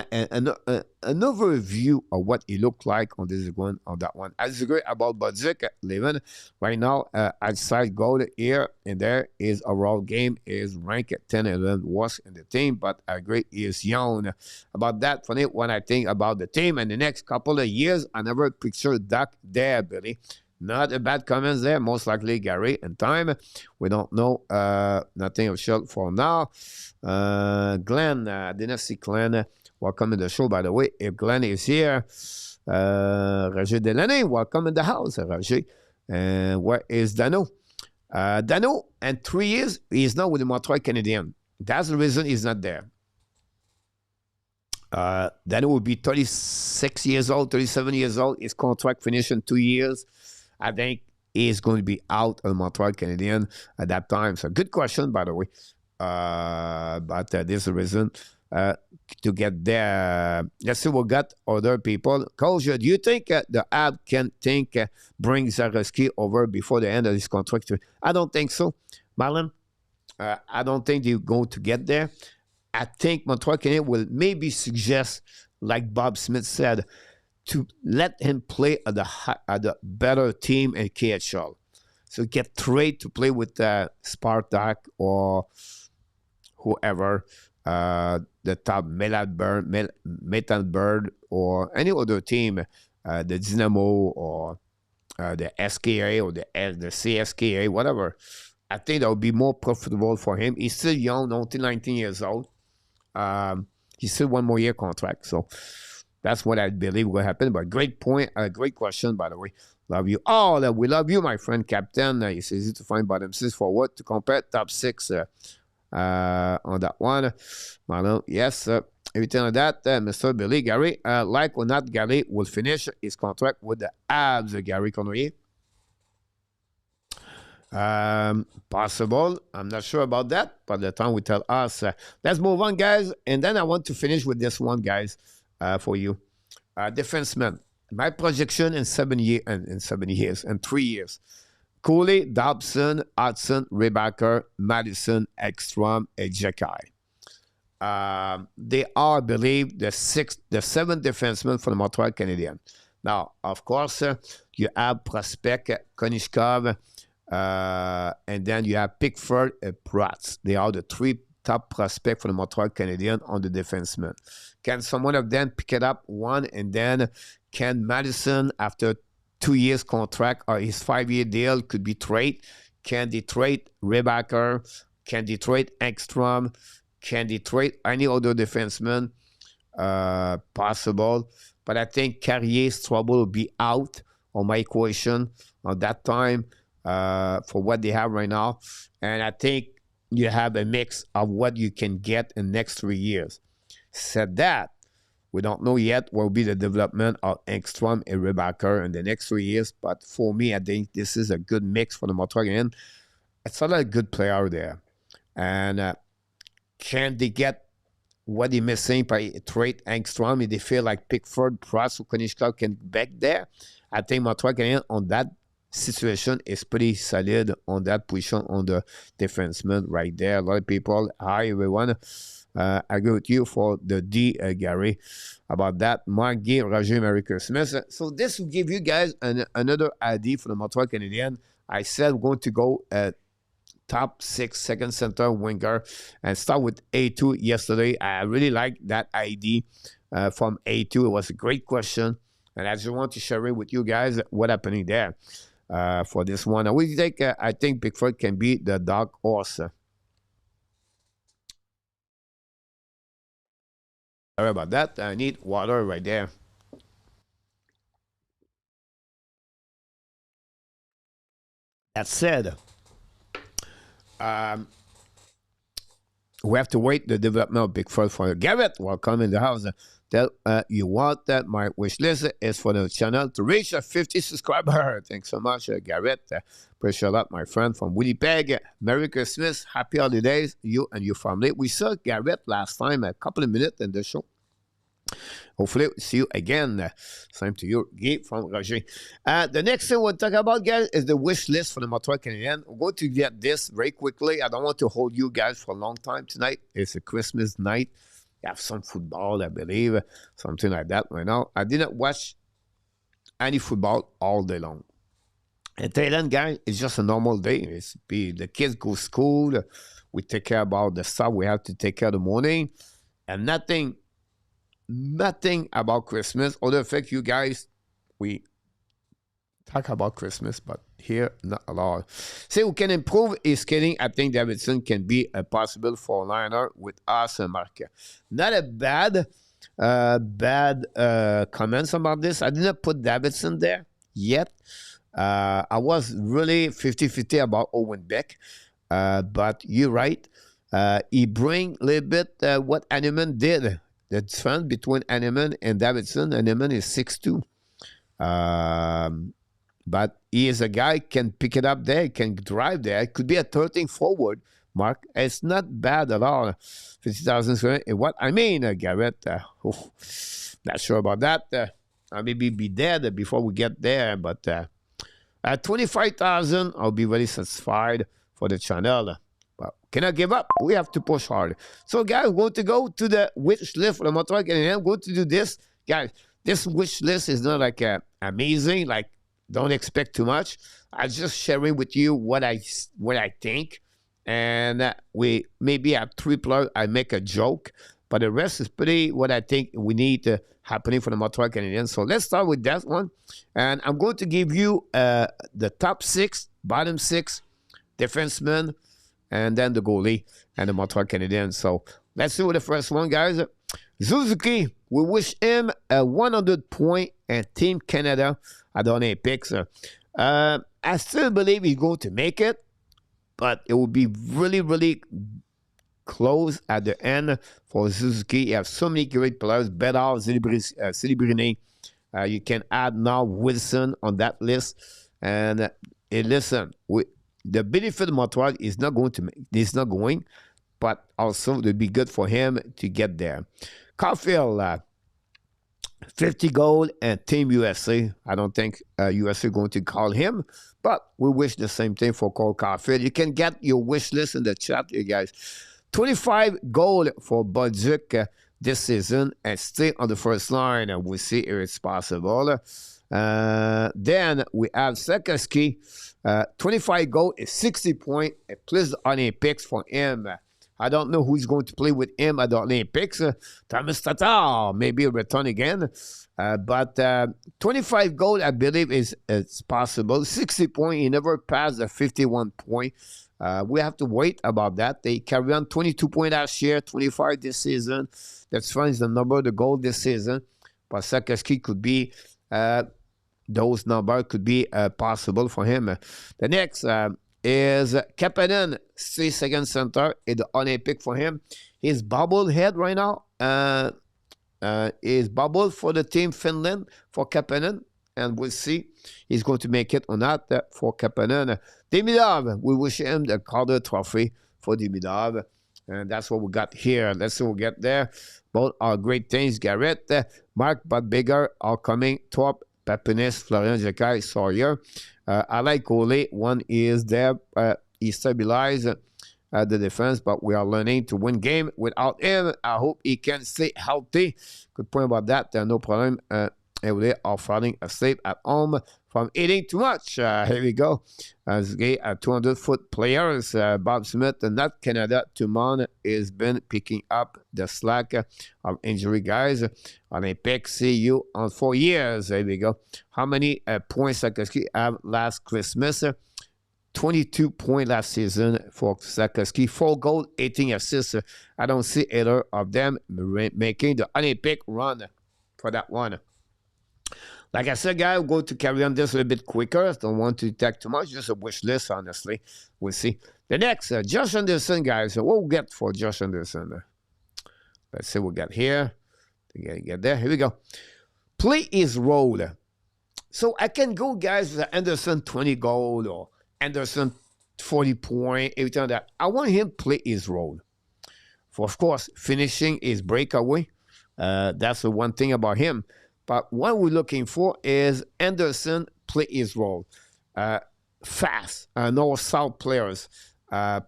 overview of what it looked like on this one, on that one. I disagree about Budzik living right now. Outside goal here and there is overall game is ranked at 10 and 11 worst in the team, but I agree he is young. About that, funny when I think about the team in the next couple of years, I never picture Duck there, Billy. Not a bad comments there. Most likely Gary in time. We don't know. Nothing official for now. Glenn, I didn't see Glenn. Welcome to the show, by the way. If Glenn is here, Roger Delaney, welcome in the house, Roger. Where is Dano? Dano, in 3 years, he is not with the Montreal Canadiens. That's the reason he's not there. Dano will be 36 years old, 37 years old. His contract finished in 2 years. I think he's going to be out of the Montreal Canadiens at that time. So good question, by the way. But there's a reason to get there. Let's see, we got other people. Coach, do you think the Habs can bring Zarowski over before the end of his contract? I don't think so, Marlon. I don't think they're going to get there. I think Montreal Canadiens will maybe suggest, like Bob Smith said, to let him play at the better team in KHL. So get trade to play with Spartak or whoever, the top Metalburg or any other team, the Dynamo or the SKA or the CSKA, whatever. I think that would be more profitable for him. He's still young, only 19 years old. He's still 1 more year contract. So that's what I believe will happen. But great point, great question, by the way. Love you all. We love you, my friend, Captain. It's easy to find bottom 6 forward to compare top 6 on that one. Marlon, yes, everything like that. Mr. Billy, Gary, like or not, Gary will finish his contract with the Habs, Gary Conroy. Possible. I'm not sure about that, but the time will tell us. Let's move on, guys. And then I want to finish with this one, guys, for you. Defenseman. My projection in 7 years, in 7 years, and 3 years. Cooley, Dobson, Hudson, Rebacker, Madison, Ekstrom, and Jekai. They are, I believe, the seventh defenseman for the Montreal Canadiens. Now, of course, you have Prospect, Konishkov, and then you have Pickford and Prats. They are the three top prospects for the Montreal Canadiens on the defenseman. Can someone of them pick it up one, and then can Madison, after 2 years contract or his 5-year deal, could be trade? Can they trade Rebacker? Can they trade Ekstrom? Can they trade any other defenseman? Possible. But I think Carrier's trouble will be out on my equation on that time for what they have right now. And I think you have a mix of what you can get in the next 3 years. Said that, we don't know yet what will be the development of Ekstrom and Rebacker in the next 3 years. But for me, I think this is a good mix for the Montreal Canadiens. It's not a good player there. And can they get what they're missing by trade Ekstrom? If they feel like Pickford, Price, or Konishkov can back there, I think Montreal Canadiens on that situation is pretty solid on that position on the defenseman right there. A lot of people, hi everyone. I agree with you for the D, Gary, about that. Mark Gay, Roger, Merry Christmas. So this will give you guys another idea for the Montreal Canadiens. I said we're going to go top 6 second center winger and start with A2 yesterday. I really like that ID from A2. It was a great question, and I just want to share it with you guys what happening there for this one. I think Pickford can be the dark horse. Sorry about that. I need water right there. That said, we have to wait the development of Pickford for Garrett. Welcome in the house. Tell you want that my wish list is for the channel to reach a 50 subscriber. Thanks so much, Garrett. Appreciate that, my friend from Winnipeg. Merry Christmas, happy holidays, you and your family. We saw Garrett last time, a couple of minutes in the show. Hopefully, we'll see you again. Same to you, Guy from Roger. The next thing we'll talk about, guys, is the wish list for the Montreal Canadiens. We're going to get this very quickly. I don't want to hold you guys for a long time tonight. It's a Christmas night. You have some football, I believe, something like that right now. I didn't watch any football all day long. And Thailand, guys, it's just a normal day. The kids go to school. We take care about the stuff we have to take care of the morning. And nothing about Christmas. Other fact, you guys, we talk about Christmas, but here, not a lot. See, who can improve his skating? I think Davidson can be a possible four-liner with us and Mark. Not a bad comments about this. I didn't put Davidson there yet. I was really 50-50 about Owen Beck, but you're right. He bring a little bit what Animan did. The difference between Animan and Davidson. Animan is 6'2". But he is a guy can pick it up there, can drive there. It could be a 13 forward, Mark. It's not bad at all. 50,000. What I mean, Garrett, not sure about that. I maybe be dead before we get there, but at 25,000, I'll be very satisfied for the channel. But cannot give up. We have to push hard. So, guys, we're going to go to the wish list for the Montreal Canadiens. I'm going to do this. Guys, this wish list is not like amazing. Like, don't expect too much. I'm just sharing with you what I think. And we maybe have 3 players. I make a joke. But the rest is pretty what I think we need happening for the Montreal Canadiens. So let's start with that one. And I'm going to give you the top 6, bottom 6 defensemen, and then the goalie and the Montreal Canadiens. So let's do the first one, guys. Suzuki, we wish him a 100 point and Team Canada at the Olympics. I still believe he's going to make it, but it will be really, really close at the end for Suzuki. You have so many great players. Bedard, Silibrini. You can add now Wilson on that list. And listen, the benefit of Montreal is not going to is not going, but also it would be good for him to get there. Caulfield, 50 goal and Team USA. I don't think USA going to call him, but we wish the same thing for Cole Caulfield. You can get your wish list in the chat, you guys. 25 goal for Budzik this season and stay on the first line, and we'll see if it's possible. Then we have Slafkovsky, 25 goal and 60 points, plus the Olympics for him. I don't know who's going to play with him at the Olympics. Thomas Tatar maybe return again. But 25 goal, I believe, is possible. 60 points, he never passed the 51 point. We have to wait about that. They carry on 22 points last year, 25 this season. That's fine, is the number of the goal this season. But Slafkovsky could be, those numbers could be possible for him. The next is Kapanen, 3-second center in the Olympic for him. He's bobblehead right now. Is bubble for the team Finland for Kapanen, and we'll see he's going to make it or not for Kapanen. Demidov, we wish him the Calder Trophy for Demidov, and that's what we got here. Let's see what we get there. Both are great things. Garrett, Mark, but bigger, are coming. Top, Papinis, Florian Jekai, Sawyer. I like Ole. One is there. He stabilized the defense, but we are learning to win game without him. I hope he can stay healthy. Good point about that. No problem. They are falling asleep at home from eating too much. Here we go. As 200-foot players, Bob Smith, and not Canada, Tumon has been picking up the slack of injury guys. Olympic, see you on 4 years. Here we go. How many points Slafkovsky have last Christmas? 22 points last season for Slafkovsky. 4 goals, 18 assists. I don't see either of them making the Olympic run for that one. Like I said, guys, we'll go to carry on this a little bit quicker. I don't want to take too much. Just a wish list, honestly. We'll see. The next, Josh Anderson, guys. What we get for Josh Anderson? Let's see what we got here. Get there. Here we go. Play his role. So I can go, guys, with Anderson 20 goal or Anderson 40 point, everything like that. I want him to play his role. For, of course, finishing his breakaway. That's the one thing about him. But what we're looking for is Anderson play his role. Fast, north-south players,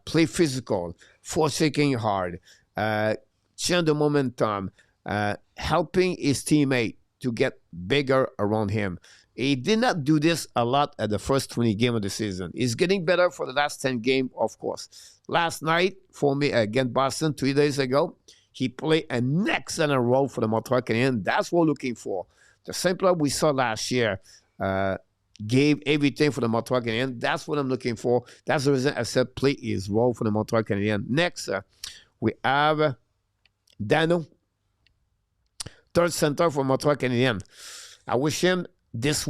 play physical, forsaking hard, change the momentum, helping his teammate to get bigger around him. He did not do this a lot at the first 20 games of the season. He's getting better for the last 10 games, of course. Last night, for me, against Boston 3 days ago, he played an excellent role for the Montreal Canadiens. That's what we're looking for. The same player we saw last year gave everything for the Montreal Canadiens. That's what I'm looking for. That's the reason I said play his role for the Montreal Canadiens. Next, we have Dano, third center for Montreal Canadiens. I wish him this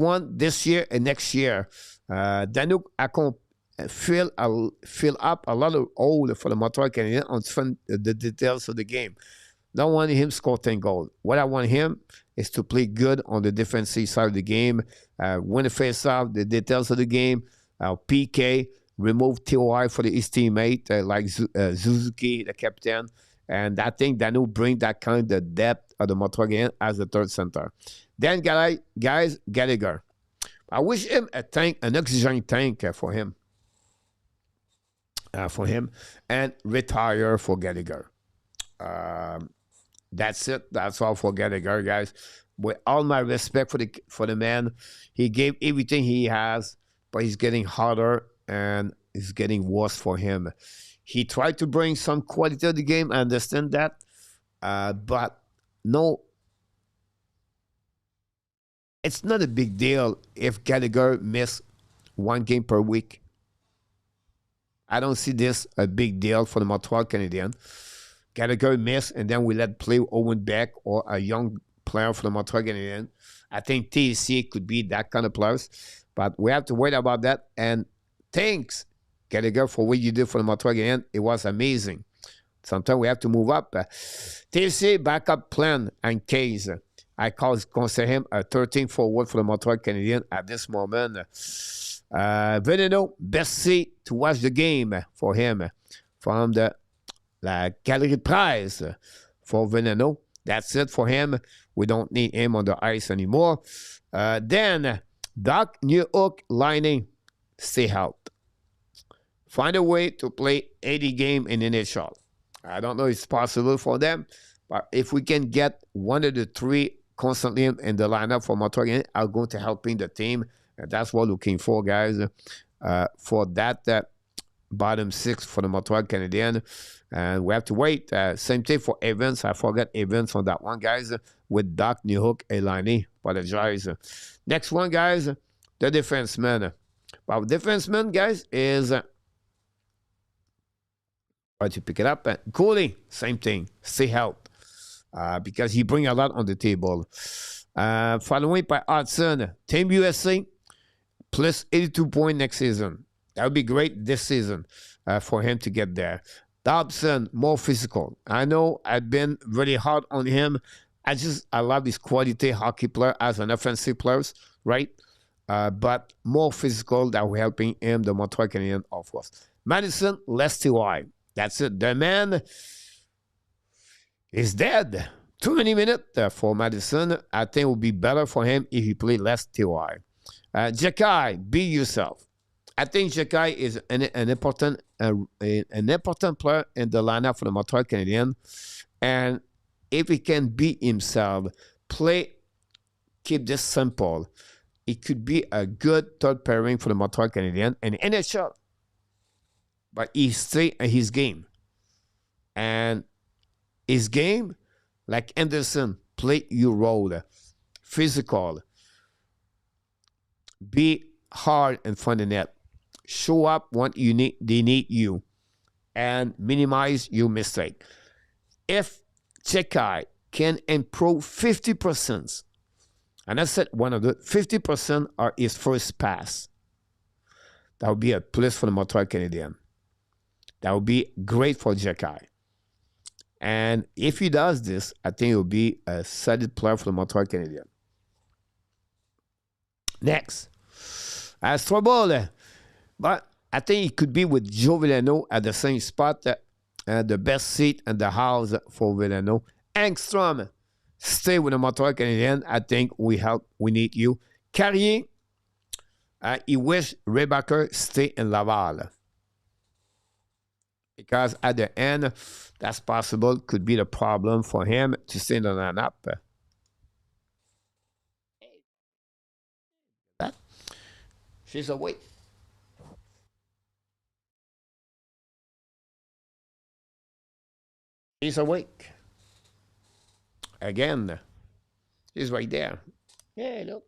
year and next year. Dano fill up a lot of hole for the Montreal Canadiens on the details of the game. Don't want him score 10 goals. What I want him is to play good on the defensive side of the game, win the face-off, the details of the game, PK, remove TOI for his teammate like Suzuki, the captain. And I think that will bring that kind of depth of the Montreal Canadiens as the third center. Then, guys, Gallagher. I wish him an oxygen tank for him. And retire for Gallagher. That's it. That's all for Gallagher, guys. With all my respect for the man, he gave everything he has, but he's getting harder and it's getting worse for him. He tried to bring some quality to the game. I understand that, but no, it's not a big deal if Gallagher miss 1 game per week. I don't see this a big deal for the Montreal Canadiens. Gallagher miss, and then we let play Owen Beck or a young player for the Montreal Canadiens. I think TC could be that kind of players, but we have to wait about that. And thanks, Gallagher, for what you did for the Montreal Canadiens. It was amazing. Sometimes we have to move up. TC backup plan in case. I consider him a 13th forward for the Montreal Canadiens at this moment. Veneno, best seat to watch the game for him from the La Galerie Prize for Veneno. That's it for him. We don't need him on the ice anymore. Then, Doc Newhook lining, stay out. Find a way to play 80 game in NHL. I don't know if it's possible for them, but if we can get one of the three constantly in the lineup for Montreal, are going to helping the team. And that's what we're looking for, guys, for that bottom six for the Montreal Canadiens. And we have to wait. Same thing for Evans. I forgot Evans on that one, guys, with Doc Newhook and Liney. Apologize. Next one, guys, the defenseman. Well, defenseman, guys, is... try to pick it up. Goalie, same thing. Stay healthy. Because he bring a lot on the table. Following by Hudson, Team USA, plus 82 points next season. That would be great this season for him to get there. Dobson, more physical. I know I've been really hard on him. I love his quality hockey player as an offensive player, right? But more physical that we're helping him, the Montreal Canadiens, of course. Madison, less TY. That's it. The man is dead. Too many minutes for Madison. I think it would be better for him if he played less TY. Jacky, be yourself. I think Jacky is an important player in the lineup for the Montreal Canadiens. And if he can be himself, keep this simple, it could be a good third pairing for the Montreal Canadiens and NHL. But he stay in his game. And his game, like Anderson, play your role. Physical. Be hard in front of the net. Show up when they need you. And minimize your mistake. If Jacky can improve 50%, and I said one of the 50% are his first pass, that would be a plus for the Montreal Canadiens. That would be great for Jacky. And if he does this, I think it will be a solid player for the Montreal Canadiens. Next. As trouble, but I think it could be with Joe Villano at the same spot. The best seat in the house for Villano. Engstrom, stay with the Montreal Canadiens. I think we need you. Carrier, he wish Rebacker stay in Laval. Because at the end, that's possible, could be the problem for him to stay in the lineup. She's awake. She's awake. Again. She's right there. Yeah, look.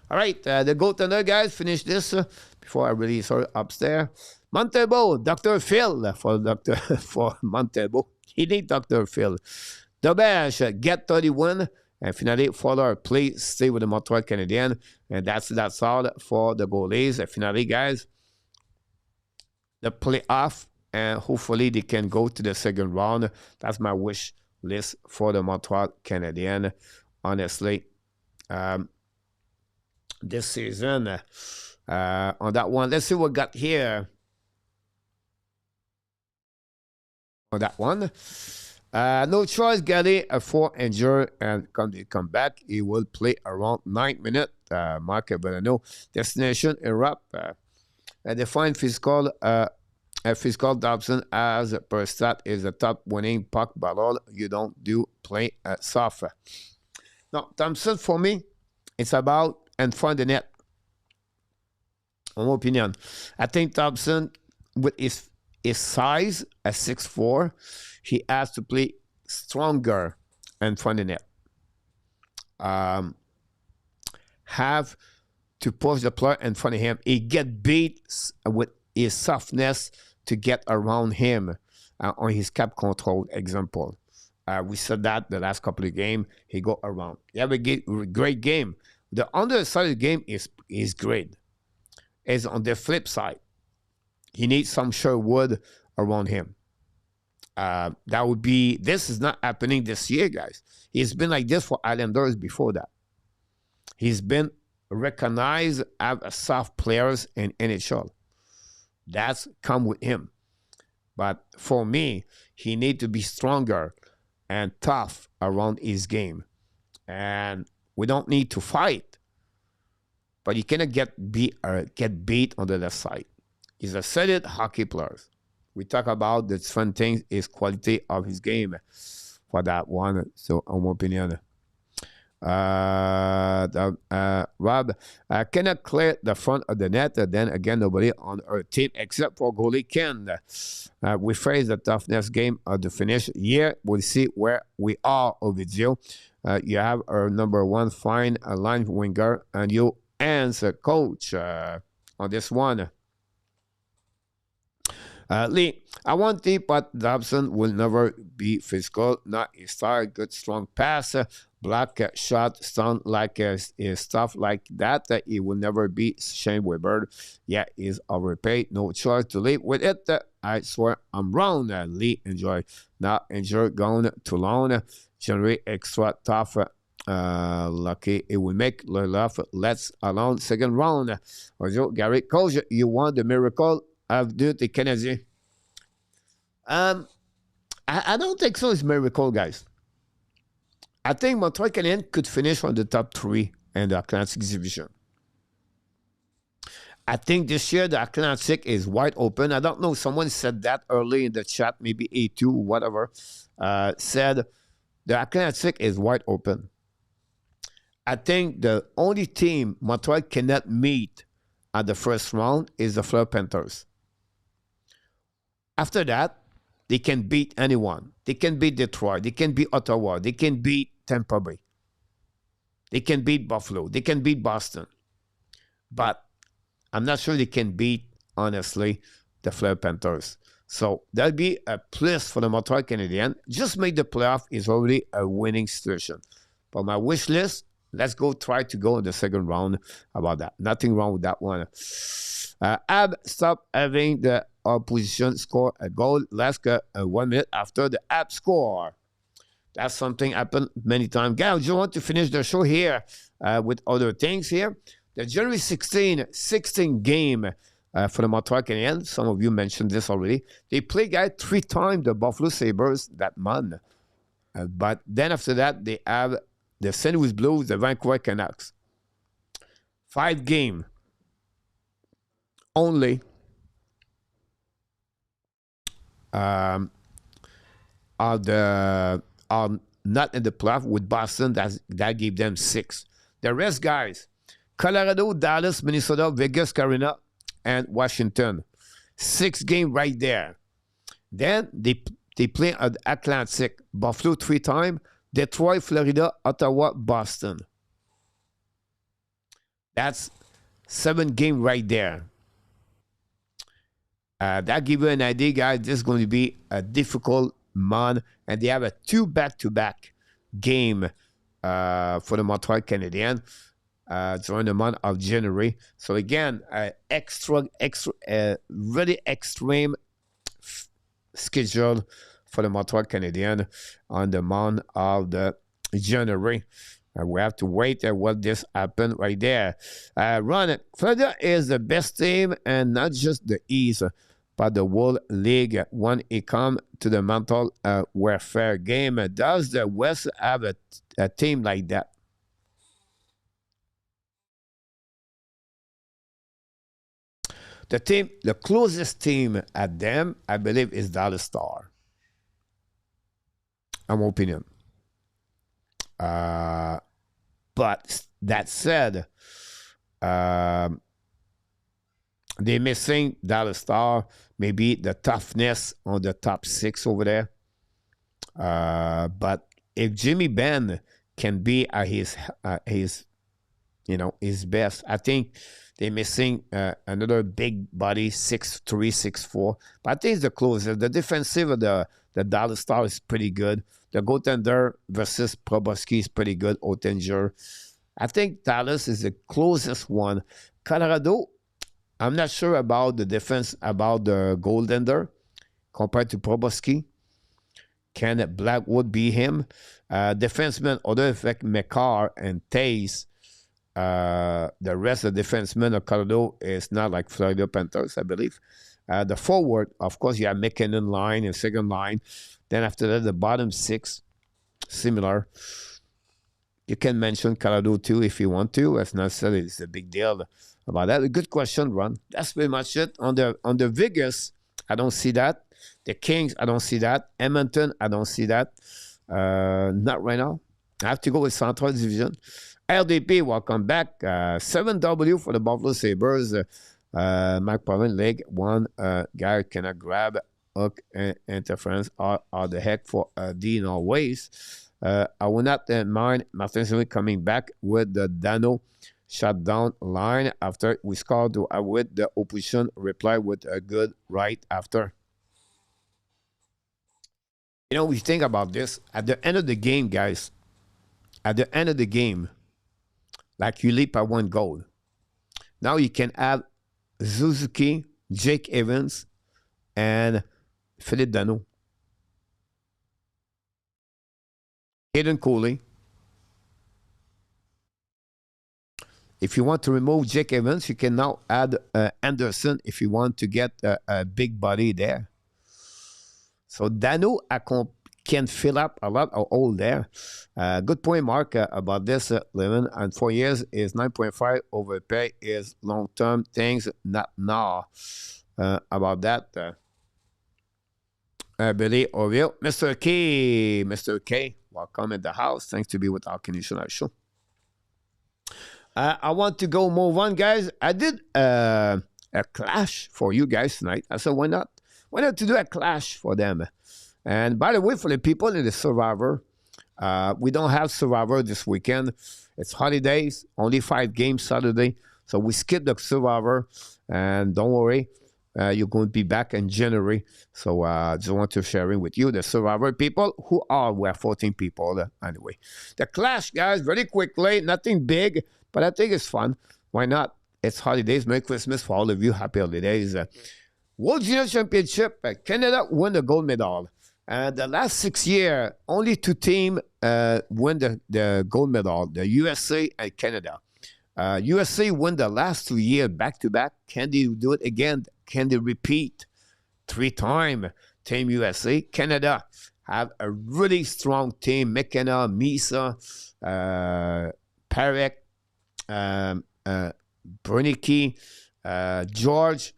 All right, the goaltender, guys, finish this before I release her upstairs. Montebo, Dr. Phil for Montebo. He needs Dr. Phil. Doberge, get 31. And finally, Fowler, please stay with the Montreal Canadiens. And that's all for the goalies. And finally, guys, the playoff. And hopefully they can go to the second round. That's my wish list for the Montreal Canadiens. Honestly. This season on that one. Let's see what we got here on that one. No choice, Gally, 4 injured and come back. He will play around 9 minutes. Mark Belano, destination Europe. Define physical Dobson as per stat is the top winning puck battle. You don't do play soft. No, Thompson for me, it's about and front the net. In my opinion, I think Thompson, with his size at 6'4", he has to play stronger in front of the net. Have to push the player in front of him. He get beat with his softness to get around him on his cap control example. We said that the last couple of games, he go around. He have a great game. The underside of the game is great. It's on the flip side. He needs some Sherwood around him. That would be, this is not happening this year, guys. He's been like this for Islanders before that. He's been recognized as a soft players in NHL. That's come with him. But for me, he need to be stronger and tough around his game. And we don't need to fight, but he cannot get beat on the left side. He's a solid hockey player. We talk about the different things, his quality of his game for that one. So, in my opinion, Rob cannot clear the front of the net. Then again, nobody on our team except for goalie Ken. We face the toughness game of the finish. Here, we'll see where we are, Ovidio. You have our number one fine line winger, and you answer coach on this one. Lee, I want to, but Dobson will never be physical. Not a star, good strong pass, block shot, sound like stuff like that. He will never be Shane Weber. Yeah, he's overpaid. No choice to leave with it. I swear I'm wrong. Lee, enjoy. Not enjoy going too long. Generate extra tough. Lucky it will make laugh. Let's alone second round. Gary, coach, you want the miracle of the Canadiens? I don't think so. It's miracle, guys. I think Montreal Canadiens could finish on the top 3 in the Atlantic division. I think this year the Atlantic is wide open. I don't know. Someone said that early in the chat, maybe A2, whatever, said the Atlantic is wide open. I think the only team Montreal cannot meet at the first round is the Florida Panthers. After that, they can beat anyone. They can beat Detroit. They can beat Ottawa. They can beat Tampa Bay. They can beat Buffalo. They can beat Boston. But I'm not sure they can beat, honestly, the Florida Panthers. So that'll be a plus for the Montreal Canadiens. Just make the playoff is already a winning situation. For my wish list, let's go try to go in the second round about that. Nothing wrong with that one. Ab, stop having the opposition score a goal last 1 minute after the Ab score. That's something happened many times. Guys, I just want to finish the show here with other things here. The January 16 game for the Montreal Canadiens. Some of you mentioned this already. They played, guys, 3 times the Buffalo Sabres that month. But then after that, they have the St. Louis Blues, the Vancouver Canucks. 5 games only. Are not in the playoff with Boston. That gave them 6. The rest, guys, Colorado, Dallas, Minnesota, Vegas, Carolina, and Washington. 6 games right there. Then they play at Atlantic, Buffalo 3 times, Detroit, Florida, Ottawa, Boston. That's 7 games right there. That gives you an idea, guys. This is going to be a difficult month, and they have a 2 back-to-back game for the Montreal Canadiens during the month of January. So again, really extreme schedule for the Montreal Canadiens on the month of the January. We have to wait at what this happened right there. Ron, Florida is the best team, and not just the East, but the whole league when it comes to the mental warfare game. Does the West have a team like that? The closest team at them, I believe, is Dallas Star. In my opinion. But that said, they're missing Dallas Star, maybe the toughness on the top 6 over there. But if Jimmy Benn can be at his best, I think they're missing another big body, 6'3", 6'4". But I think it's the closest. The defensive of the Dallas Star is pretty good. The goaltender versus Probowski is pretty good. Ottinger. I think Dallas is the closest one. Colorado, I'm not sure about the defense, about the goaltender compared to Probowski. Can Blackwood be him? Defensemen, other effect, McCarr and Taze. The rest of the defensemen of Colorado is not like Florida Panthers, I believe. The forward, of course, you have McKinnon line and second line. Then after that, the bottom six, similar. You can mention Colorado too if you want to. It's not said it's a big deal about that. A good question, Ron. That's pretty much it. On the Vegas, I don't see that. The Kings, I don't see that. Edmonton, I don't see that. Not right now. I have to go with Central Division. LDP, welcome back. 7W for the Buffalo Sabres. Mike Pavin, leg one guy cannot grab hook interference or the heck for D in all ways. I will not mind Martin Saint-Louis coming back with the Dano shutdown line after we scored with the opposition reply with a good right after. You know, we think about this at the end of the game, guys. At the end of the game, like you leap at one goal. Now you can add Suzuki, Jake Evans, and Philippe Dano. Hayden Cooley. If you want to remove Jake Evans, you can now add Anderson if you want to get a big body there. So Dano can fill up a lot of hole there. Good point, Mark, about this. Living and 4 years is 9.5. Overpay is long-term things, not now. About that, Billy Orville. Mr. K, welcome in the house. Thanks to be with our Canadian show. I want to go move on, guys. I did a clash for you guys tonight. I said, why not? Why not to do a clash for them? And by the way, for the people in the Survivor, we don't have Survivor this weekend. It's holidays, only 5 games Saturday. So we skip the Survivor. And don't worry, you're going to be back in January. So I just want to share it with you, the Survivor people, we are 14 people anyway. The clash, guys, very quickly, nothing big, but I think it's fun. Why not? It's holidays. Merry Christmas for all of you. Happy holidays. World Junior Championship, Canada won the gold medal. The last 6 years, only 2 teams win the gold medal, the USA and Canada. USA won the last 2 years back-to-back. Can they do it again? Can they repeat 3 times? Team USA. Canada have a really strong team. McKenna, Misa, Parek, Bernicki, George.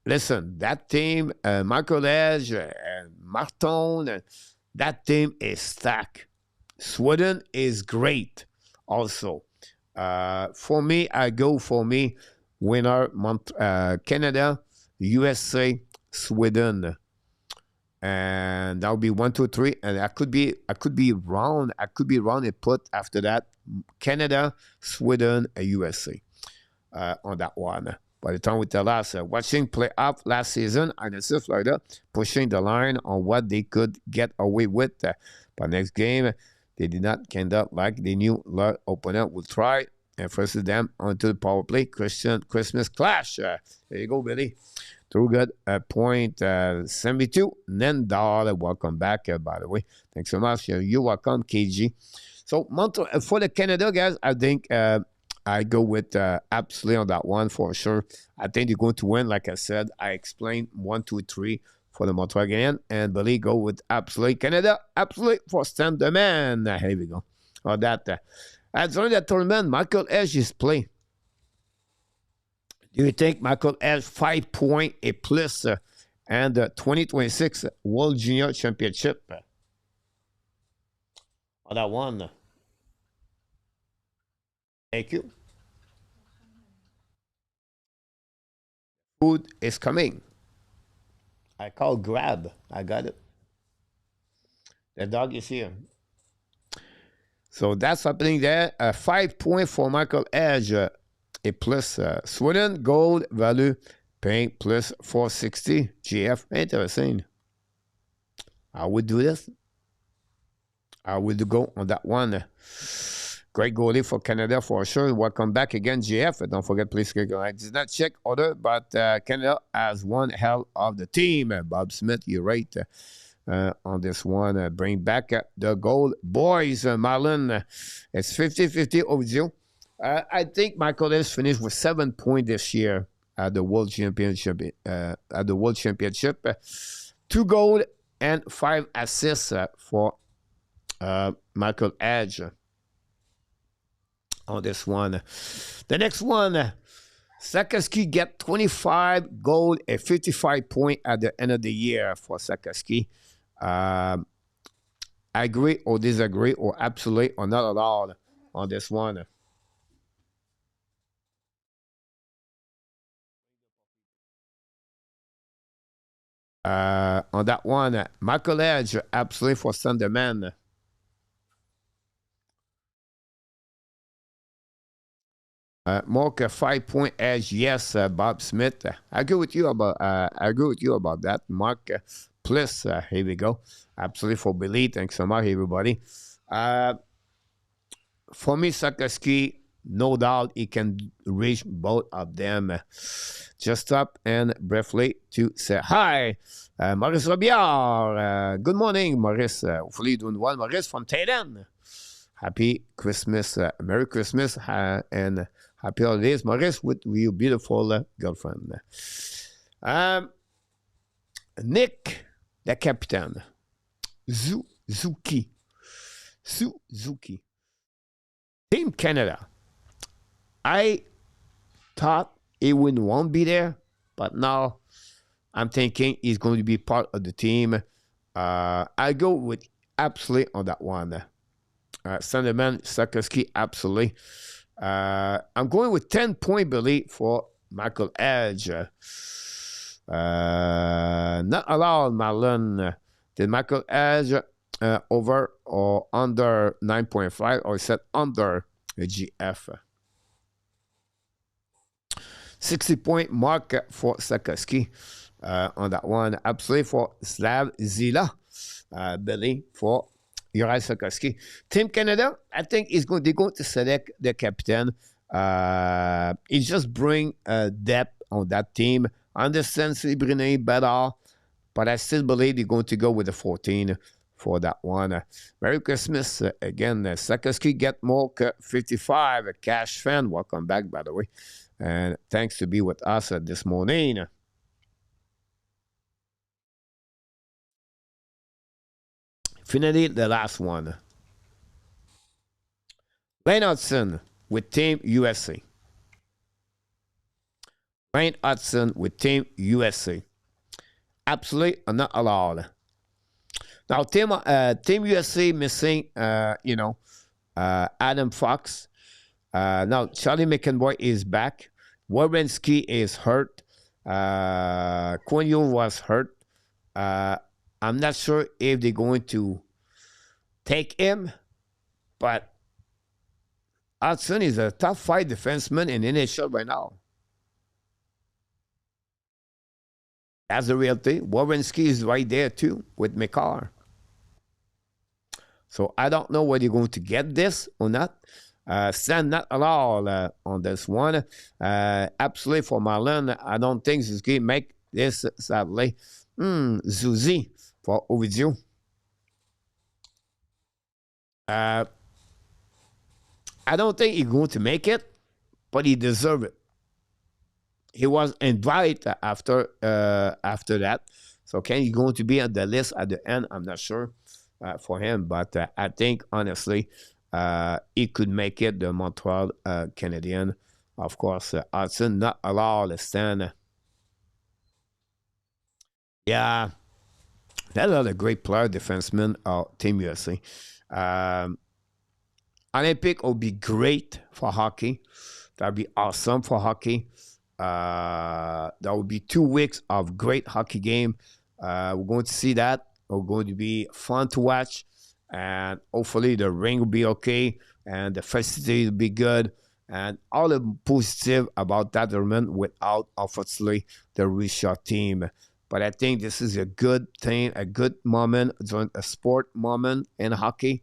Listen, that team, Michael Edge, and Martin, that team is stacked. Sweden is great also. For me, I go for winner, Canada, USA, Sweden. And that would be 1, 2, 3. And I could be wrong. I could be wrong and put after that Canada, Sweden, and USA on that one. By the time we tell us, watching playoff last season, and it's Florida pushing the line on what they could get away with. But next game, they did not end up like they knew their opponent would try and force them onto the power play. Christmas clash. There you go, Billy. True good. Point 72. Nendal, welcome back, by the way. Thanks so much. You're welcome, KG. So, for the Canada, guys, I think I go with absolutely on that one for sure. I think they're going to win. Like I said, I explained 1, 2, 3 for the Montreal again. And Billy go with absolutely Canada. Absolutely for Stamp the Man. Here we go. On that. During that tournament, Michael Edge is playing. Do you think Michael Edge 5 point a plus and 2026 World Junior Championship? On that one. Thank you. Food is coming. I call grab. I got it. The dog is here. So that's happening there. 5 point for Michael Edge. A plus Sweden gold value paying plus 460 GF. Interesting. I would do this. I would go on that one. Great goalie for Canada for sure. Welcome back again, GF. Don't forget, please click on. I did not check order, but Canada has one hell of the team. Bob Smith, you're right on this one. Bring back the gold. Boys, Marlon, it's 50-50 over you. I think Michael has finished with 7 points this year at the World Championship. 2 goals and 5 assists for Michael Edge on this one. The next one, Slafkovsky get 25 goals and 55 points at the end of the year for Slafkovsky. Agree or disagree or absolutely or not at all on this one. On that one, Michael Edge, absolutely for Sunderman. Mark a 5-point edge, yes, Bob Smith. I agree with you about that. Mark plus, here we go. Absolutely for Billy. Thanks so much, everybody. For me, Slafkovsky, no doubt he can reach both of them. Just stop and briefly to say hi. Maurice Robillard. Good morning, Maurice. Hopefully you're doing well. Maurice from Tayden. Happy Christmas, Merry Christmas, and happy holidays, Maurice, with your beautiful girlfriend. Nick, the captain. Suzuki. Team Canada. I thought he won't be there, but now I'm thinking he's going to be part of the team. I go with absolutely on that one. Sunderman, Slafkovsky, absolutely. I'm going with 10-point belief for Michael Edge. Not allowed, Marlon. Did Michael Edge over or under 9.5 or set under the GF? 60-point mark for Slafkovsky on that one. Absolutely for Slavzila. Billy for Juraj Slafkovsky. Team Canada, I think they're going to select the captain. It just bring depth on that team. I understand Sébrini better, but I still believe they're going to go with the 14 for that one. Merry Christmas again. Slafkovsky get more 55. A cash fan. Welcome back, by the way. And thanks to be with us this morning. Finally, the last one. Wayne Hudson with Team USA. Wayne Hudson with Team USA. Absolutely not allowed. Now, Team USA missing, Adam Fox. Now, Charlie McEnroy is back. Werenski is hurt. Quinn was hurt. I'm not sure if they're going to take him, but Hudson is a top 5 defenseman in NHL right now. That's the real thing. Werenski is right there too with McCarr. So I don't know whether you're going to get this or not. Stand not allowed on this one. Absolutely for Marlon, I don't think he's going to make this, sadly. Zuzi for Ovidio. I don't think he's going to make it, but he deserves it. He was invited after that. So can he going to be on the list at the end? I'm not sure for him, but I think, honestly, he could make it, the Montreal Canadiens. Of course, Hudson not allowed to stand. Yeah, that's another great player, defenseman, Team USA. Olympic will be great for hockey. That would be awesome for hockey. That would be 2 weeks of great hockey game. We're going to see that. It's going to be fun to watch. And hopefully the ring will be okay. And the festivities will be good. And all the positive about that tournament without, unfortunately, the Russia team. But I think this is a good thing, a good moment, a sport moment in hockey.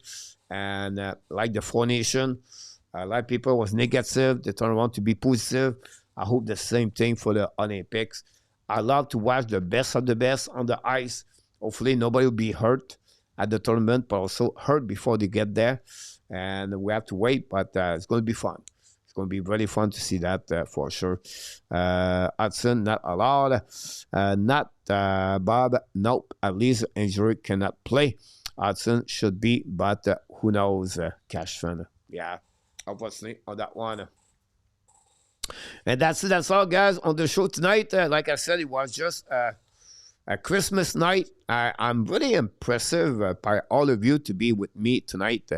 And like the Four Nations, a lot of people was negative. They turn around to be positive. I hope the same thing for the Olympics. I love to watch the best of the best on the ice. Hopefully nobody will be hurt at the tournament, but also hurt before they get there. And we have to wait, but it's going to be fun. It's going to be really fun to see that for sure. Hudson, not allowed. Not Bob. Nope. At least injury cannot play. Hudson should be, but who knows? Cash fund. Yeah, obviously on that one. And that's it. That's all, guys, on the show tonight. Like I said, it was just a Christmas night. I'm really impressive by all of you to be with me tonight.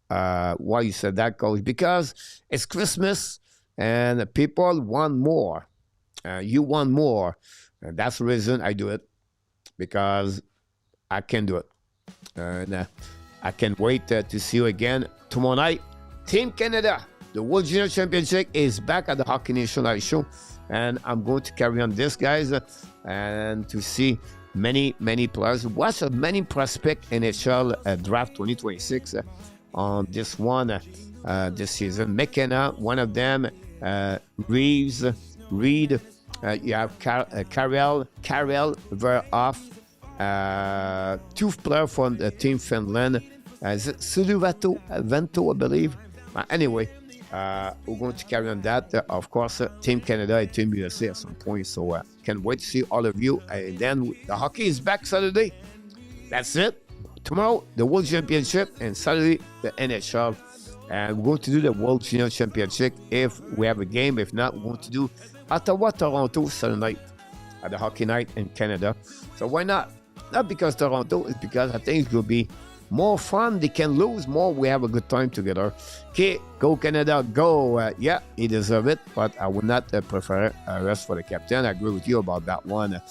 Why you said that, Coach? Because it's Christmas and people want more. You want more. And that's the reason I do it. Because I can do it. And I can't wait to see you again tomorrow night. Team Canada, the World Junior Championship is back at the Hockey Nation Live Show. And I'm going to carry on this, guys, and to see many players. Watch many prospect NHL draft 2026 on this one this season. McKenna, one of them. Reeves, Reed. You have Karel Verhoff. Two players from the Team Finland. Suluvato, Vento, I believe. Anyway. We're going to carry on that. Of course, Team Canada and Team USA at some point. So can't wait to see all of you. And then the hockey is back Saturday. That's it. Tomorrow, the World Championship, and Saturday, the NHL. And we're going to do the World Junior Championship if we have a game. If not, we're going to do Ottawa, Toronto, Saturday night at the Hockey Night in Canada. So why not? Not because Toronto, it's because I think it's going to be more fun. They can lose more. We have a good time together. Okay, go Canada, go. Yeah, he deserves it, but I would not prefer rest for the captain. I agree with you about that one.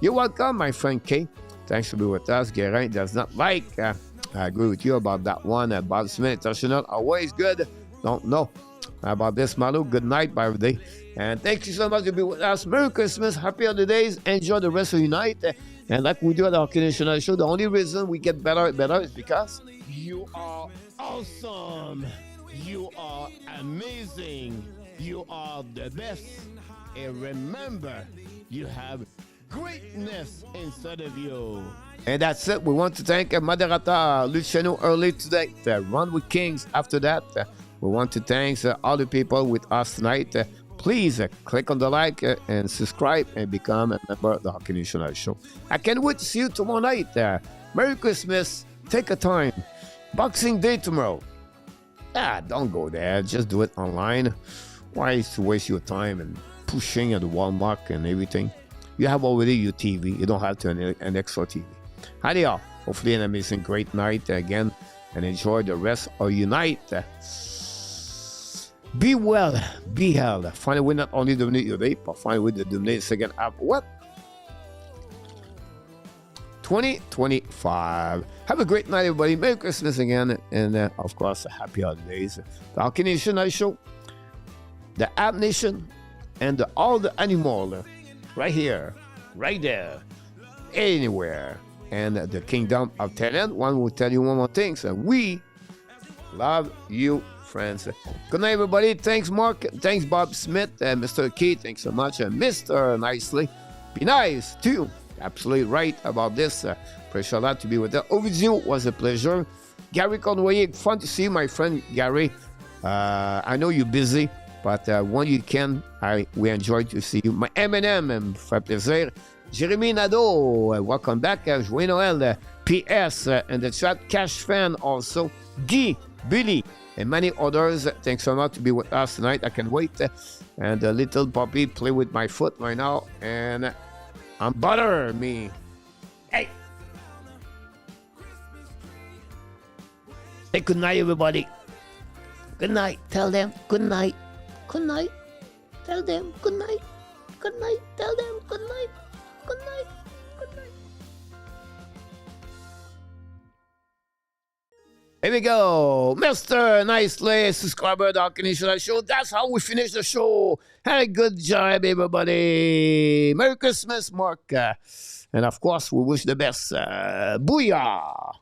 You're welcome, my friend K. Thanks for being with us. Guerin does not like. I agree with you about that one. Bob Smith, International, always good. Don't know about this, Malu. Good night, by the day. And thank you so much for being with us. Merry Christmas, happy holidays. Enjoy the rest of your night. And like we do at our Canadian show, the only reason we get better and better is because you are awesome. You are amazing. You are the best. And remember, you have greatness inside of you. And that's it. We want to thank Moderator Luciano early today. Run with Kings after that. We want to thank all the people with us tonight. Please click on the like and subscribe and become a member of the Hockey Nation Live Show. I can't wait to see you tomorrow night. Merry Christmas. Take a time. Boxing Day tomorrow. Don't go there. Just do it online. Why is to waste your time and pushing at the Walmart and everything? You have already your TV. You don't have to an extra TV. Adios. Hopefully an amazing great night again and enjoy the rest of your night. Be well, be held. Find a way not only to dominate your day, but find a way to dominate the second half. What? 2025. Have a great night, everybody. Merry Christmas again. And, of course, happy holidays. The Hockey Nation Night Show, the App Nation, and all the animal right here, right there, anywhere. And the Kingdom of Talent. One will tell you one more thing. So we love you, friends. Good night, everybody. Thanks, Mark. Thanks, Bob Smith. Mr. Key, thanks so much. Mr. Nicely. Be nice, too. Absolutely right about this. Appreciate a lot to be with you. Ovidio was a pleasure. Gary Conway, fun to see you, my friend Gary. I know you're busy, but when you can, we enjoy to see you. My M&M, fait plaisir. Jérémy Nadeau, welcome back. Joyeux Noël. PS in the chat. Cash Fan also. Guy, Billy, and many others. Thanks so much to be with us tonight. I can't wait. And the little puppy play with my foot right now. And I'm butter me. Hey. Say good night, everybody. Good night. Tell them good night. Good night. Tell them good night. Good night. Tell them good night. Good night. Good night. Here we go. Mr. Nicely, subscriber of the Hockey Nation Live Show. That's how we finish the show. Had a good job, everybody. Merry Christmas, Mark. And of course, we wish the best. Booyah.